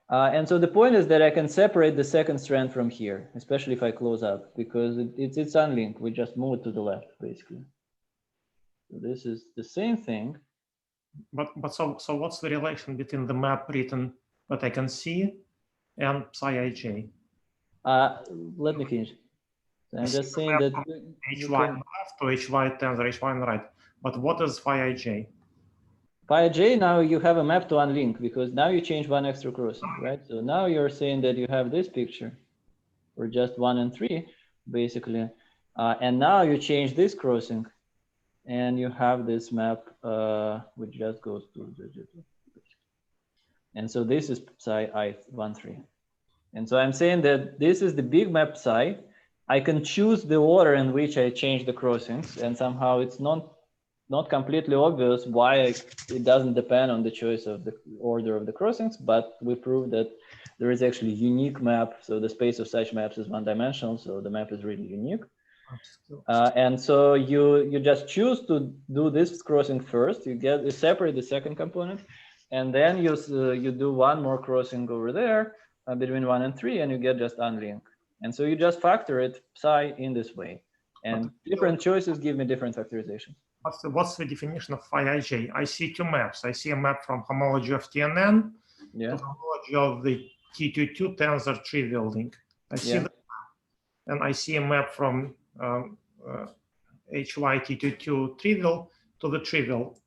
And so the point is that I can separate the second strand from here, especially if I close up, because it's unlinked. We just move it to the left, basically. So this is the same thing. But so what's the relation between the map written that I can see and psi ij? Let me finish. So I'm just saying that hy on the left to hy tensor hy on the right. But what is phi ij? Phi j, now you have a map to unlink because now you change one extra crossing, right? So now you're saying that you have this picture for just 1 and 3, basically. And now you change this crossing and you have this map which just goes to the. And so this is psi I 1, 3. And so I'm saying that this is the big map psi. I can choose the order in which I change the crossings, and somehow it's not completely obvious why it doesn't depend on the choice of the order of the crossings, but we proved that there is actually unique map. So the space of such maps is one-dimensional, so the map is really unique. And so you just choose to do this crossing first. You separate the second component, and then you do one more crossing over there between 1 and 3, and you get just unlink. And so you just factor it psi in this way, and different choices give me different factorizations. What's the definition of phi ij? I see two maps. I see a map from homology of TNN to homology of the T22 tensor trivial link. I see that, and I see a map from hy T22 trivial to the trivial.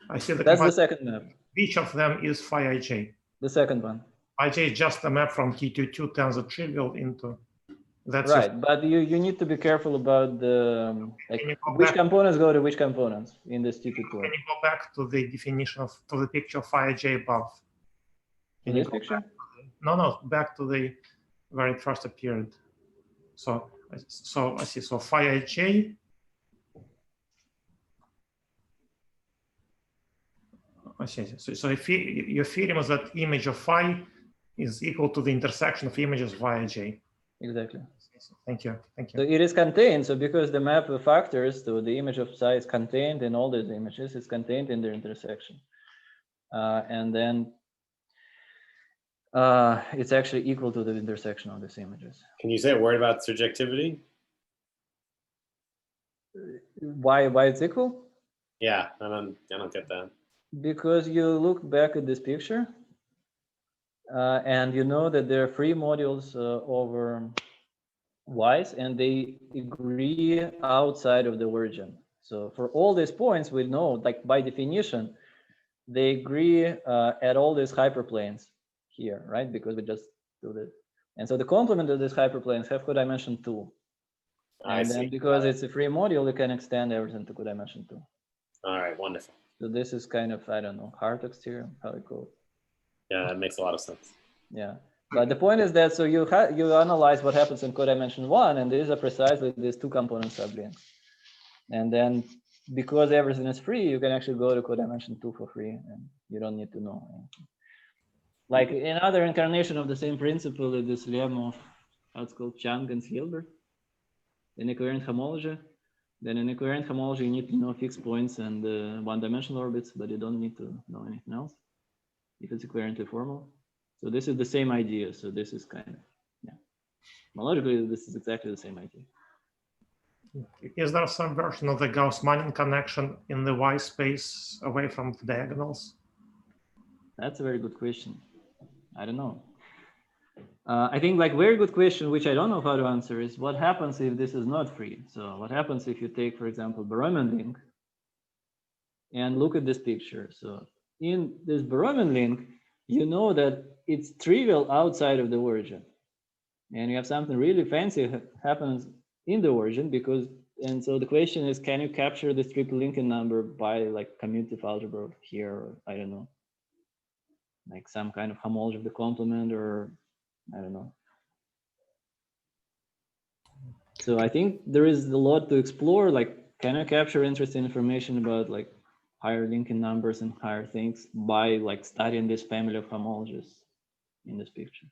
I see That's the second map. Which of them is phi ij? The second one. Ij is just a map from T22 tensor trivial into. That's right, but you need to be careful about the which components go to which components in this T2 tool. Can you go back to the definition to the picture of phi ij above? In this picture? No, back to the where it first appeared. So I see. So phi ij. I see. So if your theorem is that image of phi is equal to the intersection of images of phi ij. Exactly. Thank you. So it is contained. So because the map of factors to the image of psi is contained in all these images, it's contained in their intersection. And then it's actually equal to the intersection of these images. Can you say a word about surjectivity? Why it's equal? Yeah, I don't get that. Because you look back at this picture and you know that there are free modules over y's, and they agree outside of the origin. So for all these points, we know, like by definition, they agree at all these hyperplanes here, right? Because we just do this. And so the complement of these hyperplanes have codimension 2. And then because it's a free module, you can extend everything to codimension 2. All right, wonderful. So this is kind of, I don't know, Hartog's theorem, how it goes. Yeah, that makes a lot of sense. Yeah. But the point is that, so you analyze what happens in codimension 1, and these are precisely these two component sublinks. And then because everything is free, you can actually go to codimension 2 for free, and you don't need to know anything. Like another incarnation of the same principle is this lemma of what's called Chang and Hilbert in equivariant homology. Then in equivariant homology, you need to know fixed points and one-dimensional orbits, but you don't need to know anything else if it's equivariantly formal. So this is the same idea. So this is kind of, yeah. Homologically, this is exactly the same idea. Is there some version of the Gauss-Manin connection in the Y space away from the diagonals? That's a very good question. I don't know. I think like very good question, which I don't know how to answer, is what happens if this is not free? So what happens if you take, for example, Borromean link and look at this picture? So in this Borromean link, you know that it's trivial outside of the origin. And you have something really fancy happens in the origin because, and so the question is, can you capture this triple Lincoln number by like commutative algebra here, or I don't know, like some kind of homology of the complement, or I don't know. So I think there is a lot to explore. Like, can I capture interesting information about like higher linking numbers and higher things by like studying this family of homologies in this picture?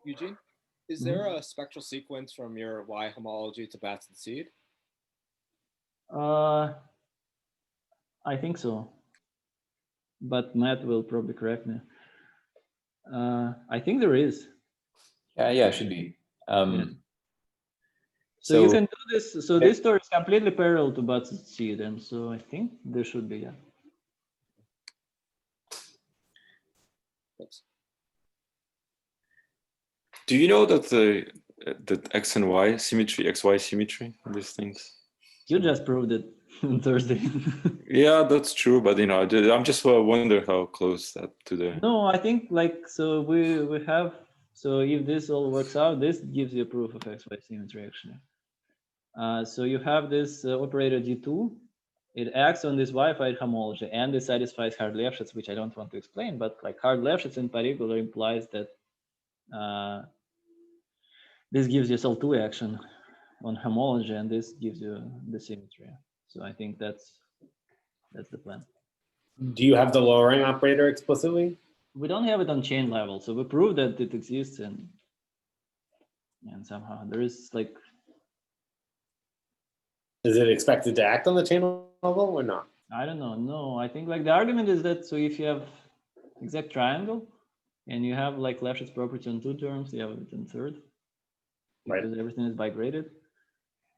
Eugene, is there a spectral sequence from your Y homology to Batson and Seed? I think so, but Matt will probably correct me. I think there is. Yeah, it should be. Yeah. So you can do this. So this story is completely parallel to Batson and Seed, and so I think there should be, yeah. Thanks. Do you know that that X and Y symmetry, XY symmetry, these things? You just proved it on Thursday. Yeah, that's true, but you know, I'm just wonder how close that to the. No, I think like, so we have, so if this all works out, this gives you a proof of XY symmetry actually. So you have this operator D2, it acts on this Y-ified homology and it satisfies hard Lefschetz, which I don't want to explain, but like hard Lefschetz in particular implies that this gives you SL2 action on homology, and this gives you the symmetry. So I think that's the plan. Do you have the lowering operator explicitly? We don't have it on chain level, so we prove that it exists, and somehow there is like. Is it expected to act on the chain level or not? I don't know. No, I think like the argument is that, so if you have exact triangle and you have like Lefschetz property on two terms, you have it in third, because right, everything is bigraded,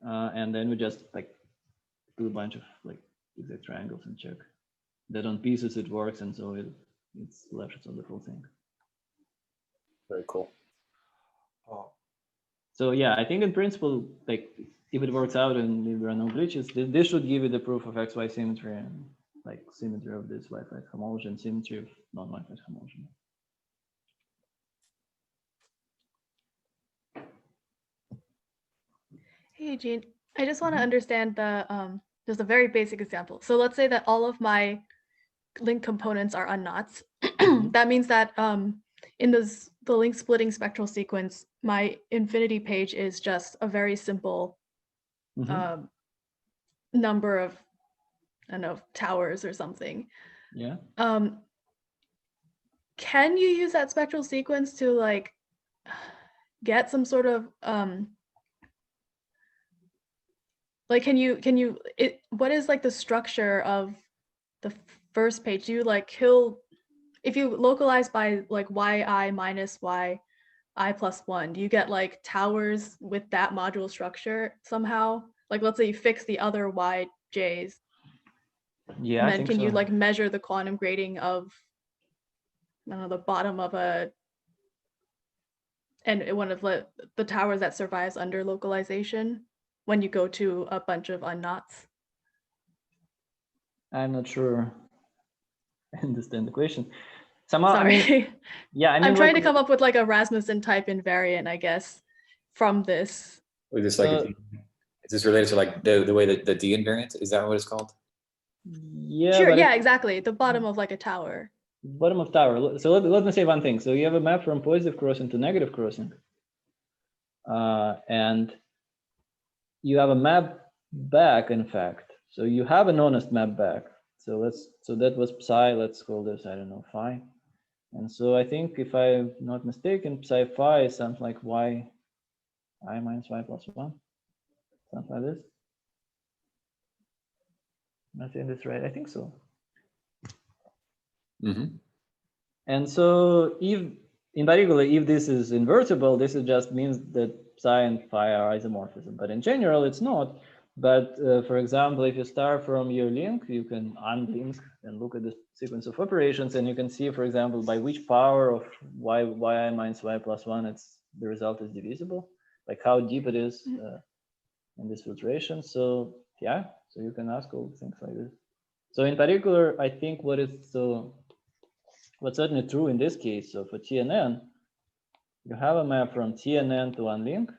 and then we just like do a bunch of like exact triangles and check that on pieces it works, and so it's Lefschetz on the full thing. Very cool. So yeah, I think in principle, like if it works out and if there are no glitches, this should give you the proof of XY symmetry and like symmetry of this Y-ified homology and symmetry of non-Y-ified homology. Hey, Eugene, I just want to understand the just a very basic example. So let's say that all of my link components are unknots. That means that in the link splitting spectral sequence, my infinity page is just a very simple number of, I don't know, towers or something. Yeah. Can you use that spectral sequence to like get some sort of like, what is like the structure of the first page? Do you like if you localize by like yi minus yi plus 1, do you get like towers with that module structure somehow? Like, let's say you fix the other yj's. Yeah. And then can you like measure the quantum grading of, I don't know, the bottom of one of the towers that survives under localization when you go to a bunch of unknots? I'm not sure I understand the question. Somehow, Sorry. I mean, yeah, I mean, I'm trying to come up with like a Rasmussen type invariant, I guess, from this. With this, like, is this related to like the way that the D invariant, is that what it's called? Yeah. Sure. Yeah, exactly. The bottom of like a tower. Bottom of tower. So let me say one thing. So you have a map from positive crossing to negative crossing, and you have a map back, in fact. So you have an honest map back. So that was psi, let's call this, I don't know, phi. And so I think if I'm not mistaken, psi phi is something like I minus y plus 1, something like this. Am I saying this right? I think so. And so if, in particular, if this is invertible, this just means that psi and phi are isomorphism. But in general, it's not. But for example, if you start from your link, you can unlink and look at the sequence of operations, and you can see, for example, by which power of yi minus y plus 1, the result is divisible, like how deep it is in this filtration. So yeah, so you can ask all things like this. So in particular, I think what's certainly true in this case, so for TNN, you have a map from TNN to unlink,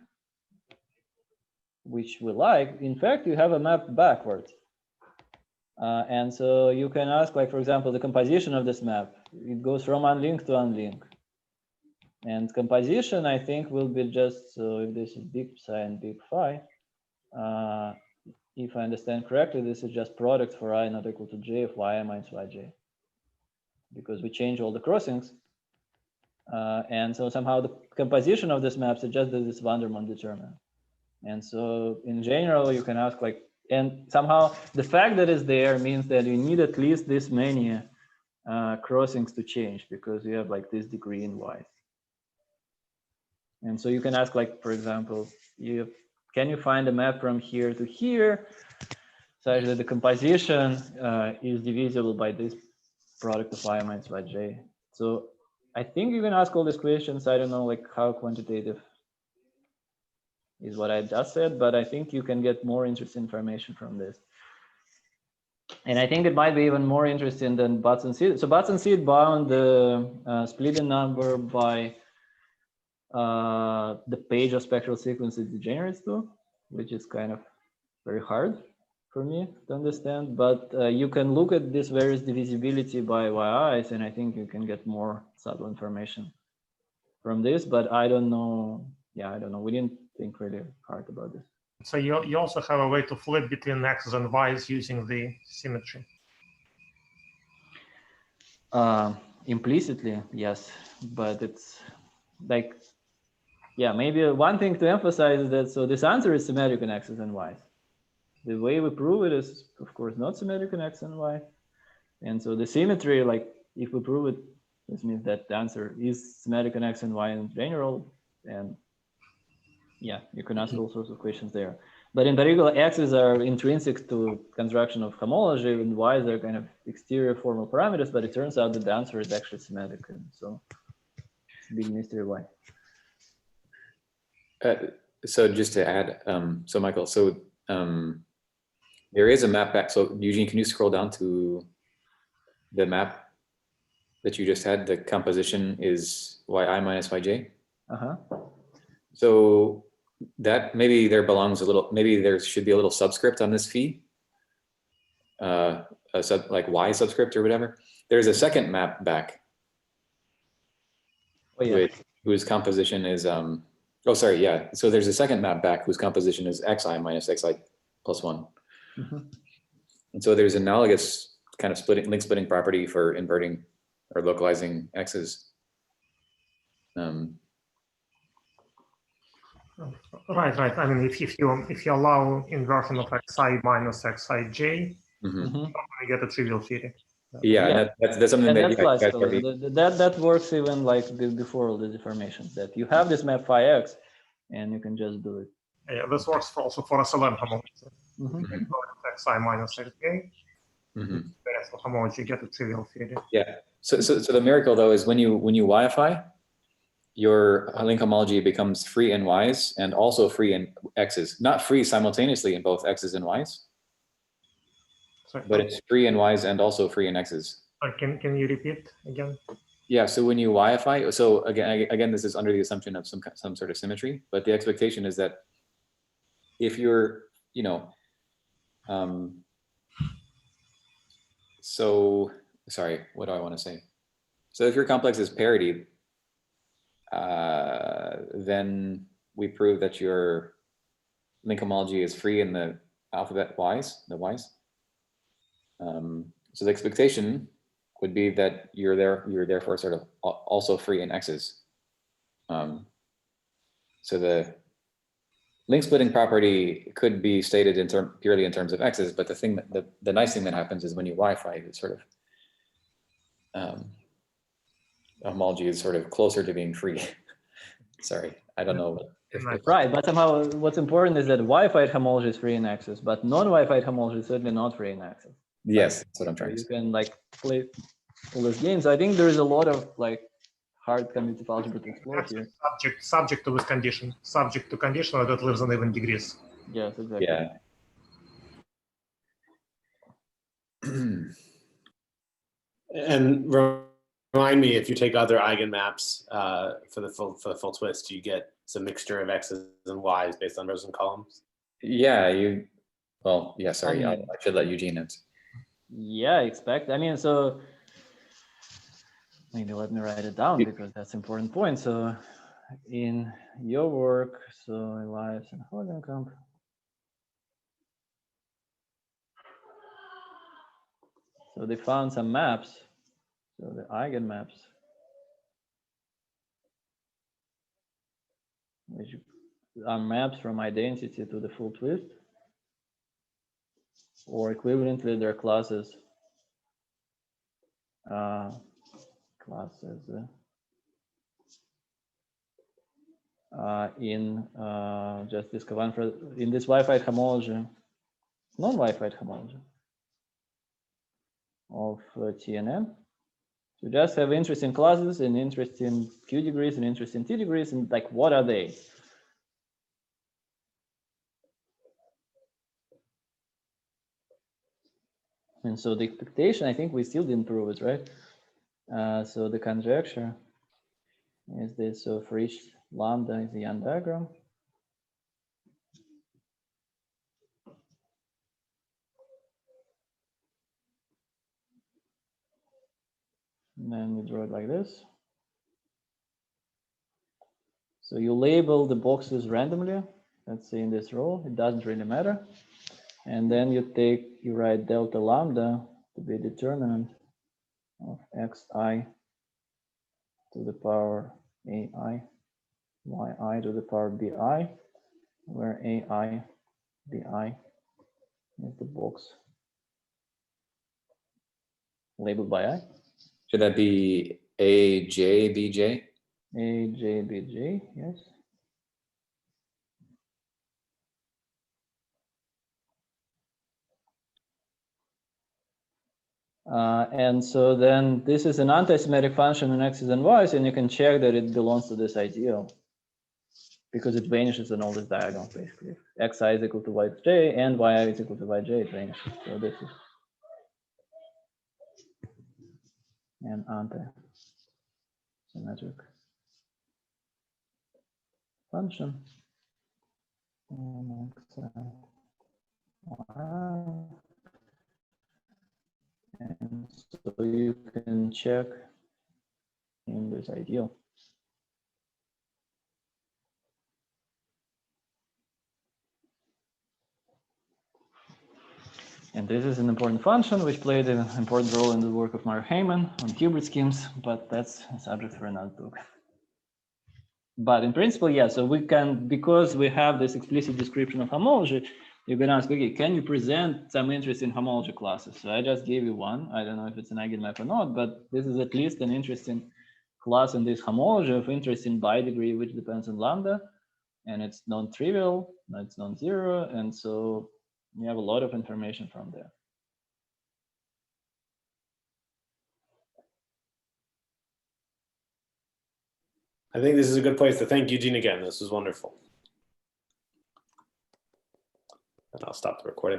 which we like. In fact, you have a map backwards. And so you can ask, like, for example, the composition of this map. It goes from unlink to unlink. And composition, I think, will be just, so if this is big psi and big phi, if I understand correctly, this is just product for I not equal to j of yi minus yj, because we change all the crossings. And so somehow the composition of this map suggests that it's Vandermonde determinant. And so in general, you can ask like, and somehow the fact that it's there means that you need at least this many crossings to change, because you have like this degree in y. And so you can ask like, for example, can you find a map from here to here such that the composition is divisible by this product of y minus yj? So I think you can ask all these questions. I don't know like how quantitative is what I just said, but I think you can get more interesting information from this. And I think it might be even more interesting than Batson and Seed. So Batson and Seed bound the splitting number by the page of spectral sequence it degenerates to, which is kind of very hard for me to understand. But you can look at this various divisibility by yi's, and I think you can get more subtle information from this. But I don't know. Yeah, I don't know. We didn't think really hard about this. So you also have a way to flip between x's and y's using the symmetry. Implicitly, yes, but it's like, yeah, maybe one thing to emphasize is that, so this answer is symmetric in x's and y's. The way we prove it is, of course, not symmetric in x and y. And so the symmetry, like if we prove it, this means that the answer is symmetric in x and y in general. And yeah, you can ask all sorts of questions there. But in particular, x's are intrinsic to construction of homology, and y's are kind of exterior formal parameters, but it turns out that the answer is actually symmetric. And so it's a big mystery why. So just to add, so Michael, so there is a map back. So Eugene, can you scroll down to the map that you just had? The composition is yi minus yj. So that maybe there belongs a little, maybe there should be a little subscript on this phi, like y subscript or whatever. There's a second map back, whose composition is, oh, sorry, yeah. So there's a second map back whose composition is xi minus xi plus 1. And so there's analogous kind of link splitting property for inverting or localizing x's. Right. I mean, if you allow inversion of xi minus xij, you get a trivial theory. Yeah, that's something that that works even like before all the deformations. That you have this map phi x, and you can just do it. Yeah, this works also for SLN homology. Xi minus xj. The rest of homology, you get a trivial theory. Yeah. So the miracle though is when you y-ify, your link homology becomes free in y's and also free in x's. Not free simultaneously in both x's and y's, but it's free in y's and also free in x's. Can you repeat again? Yeah. So when you y-ify, so again, this is under the assumption of some sort of symmetry, but the expectation is that if you're, so sorry, what do I want to say? So if your complex is parity, then we prove that your link homology is free in the alphabet y's, the y's. So the expectation would be that you're therefore sort of also free in x's. So the link splitting property could be stated purely in terms of x's, but the nice thing that happens is when you y-ify, it's sort of homology is sort of closer to being free. Sorry, I don't know. Right, but somehow what's important is that y-ified homology is free in x's, but non-y-ified homology is certainly not free in x's. Yes, that's what I'm trying to say. You can like play all those games. I think there is a lot of like hard commutative algebra to explore here. Subject to this condition, subject to condition that lives in even degrees. Yes, exactly. Yeah. And remind me, if you take other eigenmaps for the full twist, you get some mixture of x's and y's based on rows and columns. Yeah, well, yeah. Sorry, I should let Eugene answer. Yeah, I expect. I mean, so maybe let me write it down because that's an important point. So in your work, so Elias and Hogancamp, so they found some maps, so the eigenmaps, which are maps from identity to the full twist, or equivalently, they're classes. In just this Khovanov, in this Y-ified homology, non-Y-ified homology of TNN. So just have interesting classes and interesting Q degrees and interesting T degrees, and like, what are they? And so the expectation, I think we still didn't prove it, right? So the conjecture is this. So for each lambda is the Young diagram. And then we draw it like this. So you label the boxes randomly. Let's say in this row, it doesn't really matter. And then you write delta lambda to be determinant of xi to the power ai, yi to the power bi, where ai, bi is the box labeled by I. Should that be AJ, BJ? AJ, BJ, yes. And so then this is an anti-symmetric function in x's and y's, and you can check that it belongs to this ideal because it vanishes in all these diagonals, basically. Xi is equal to yj and yi is equal to yj, it vanishes. So this is an anti-symmetric function. And so you can check in this ideal. And this is an important function which played an important role in the work of Mark Heyman on hybrid schemes, but that's a subject for another book. But in principle, yeah, so we can, because we have this explicit description of homology, you can ask, okay, can you present some interesting homology classes? So I just gave you one. I don't know if it's an eigenmap or not, but this is at least an interesting class in this homology of interest in bi degree, which depends on lambda, and it's non-trivial, it's non-zero, and so you have a lot of information from there. I think this is a good place to thank Eugene again. This was wonderful. And I'll stop the recording.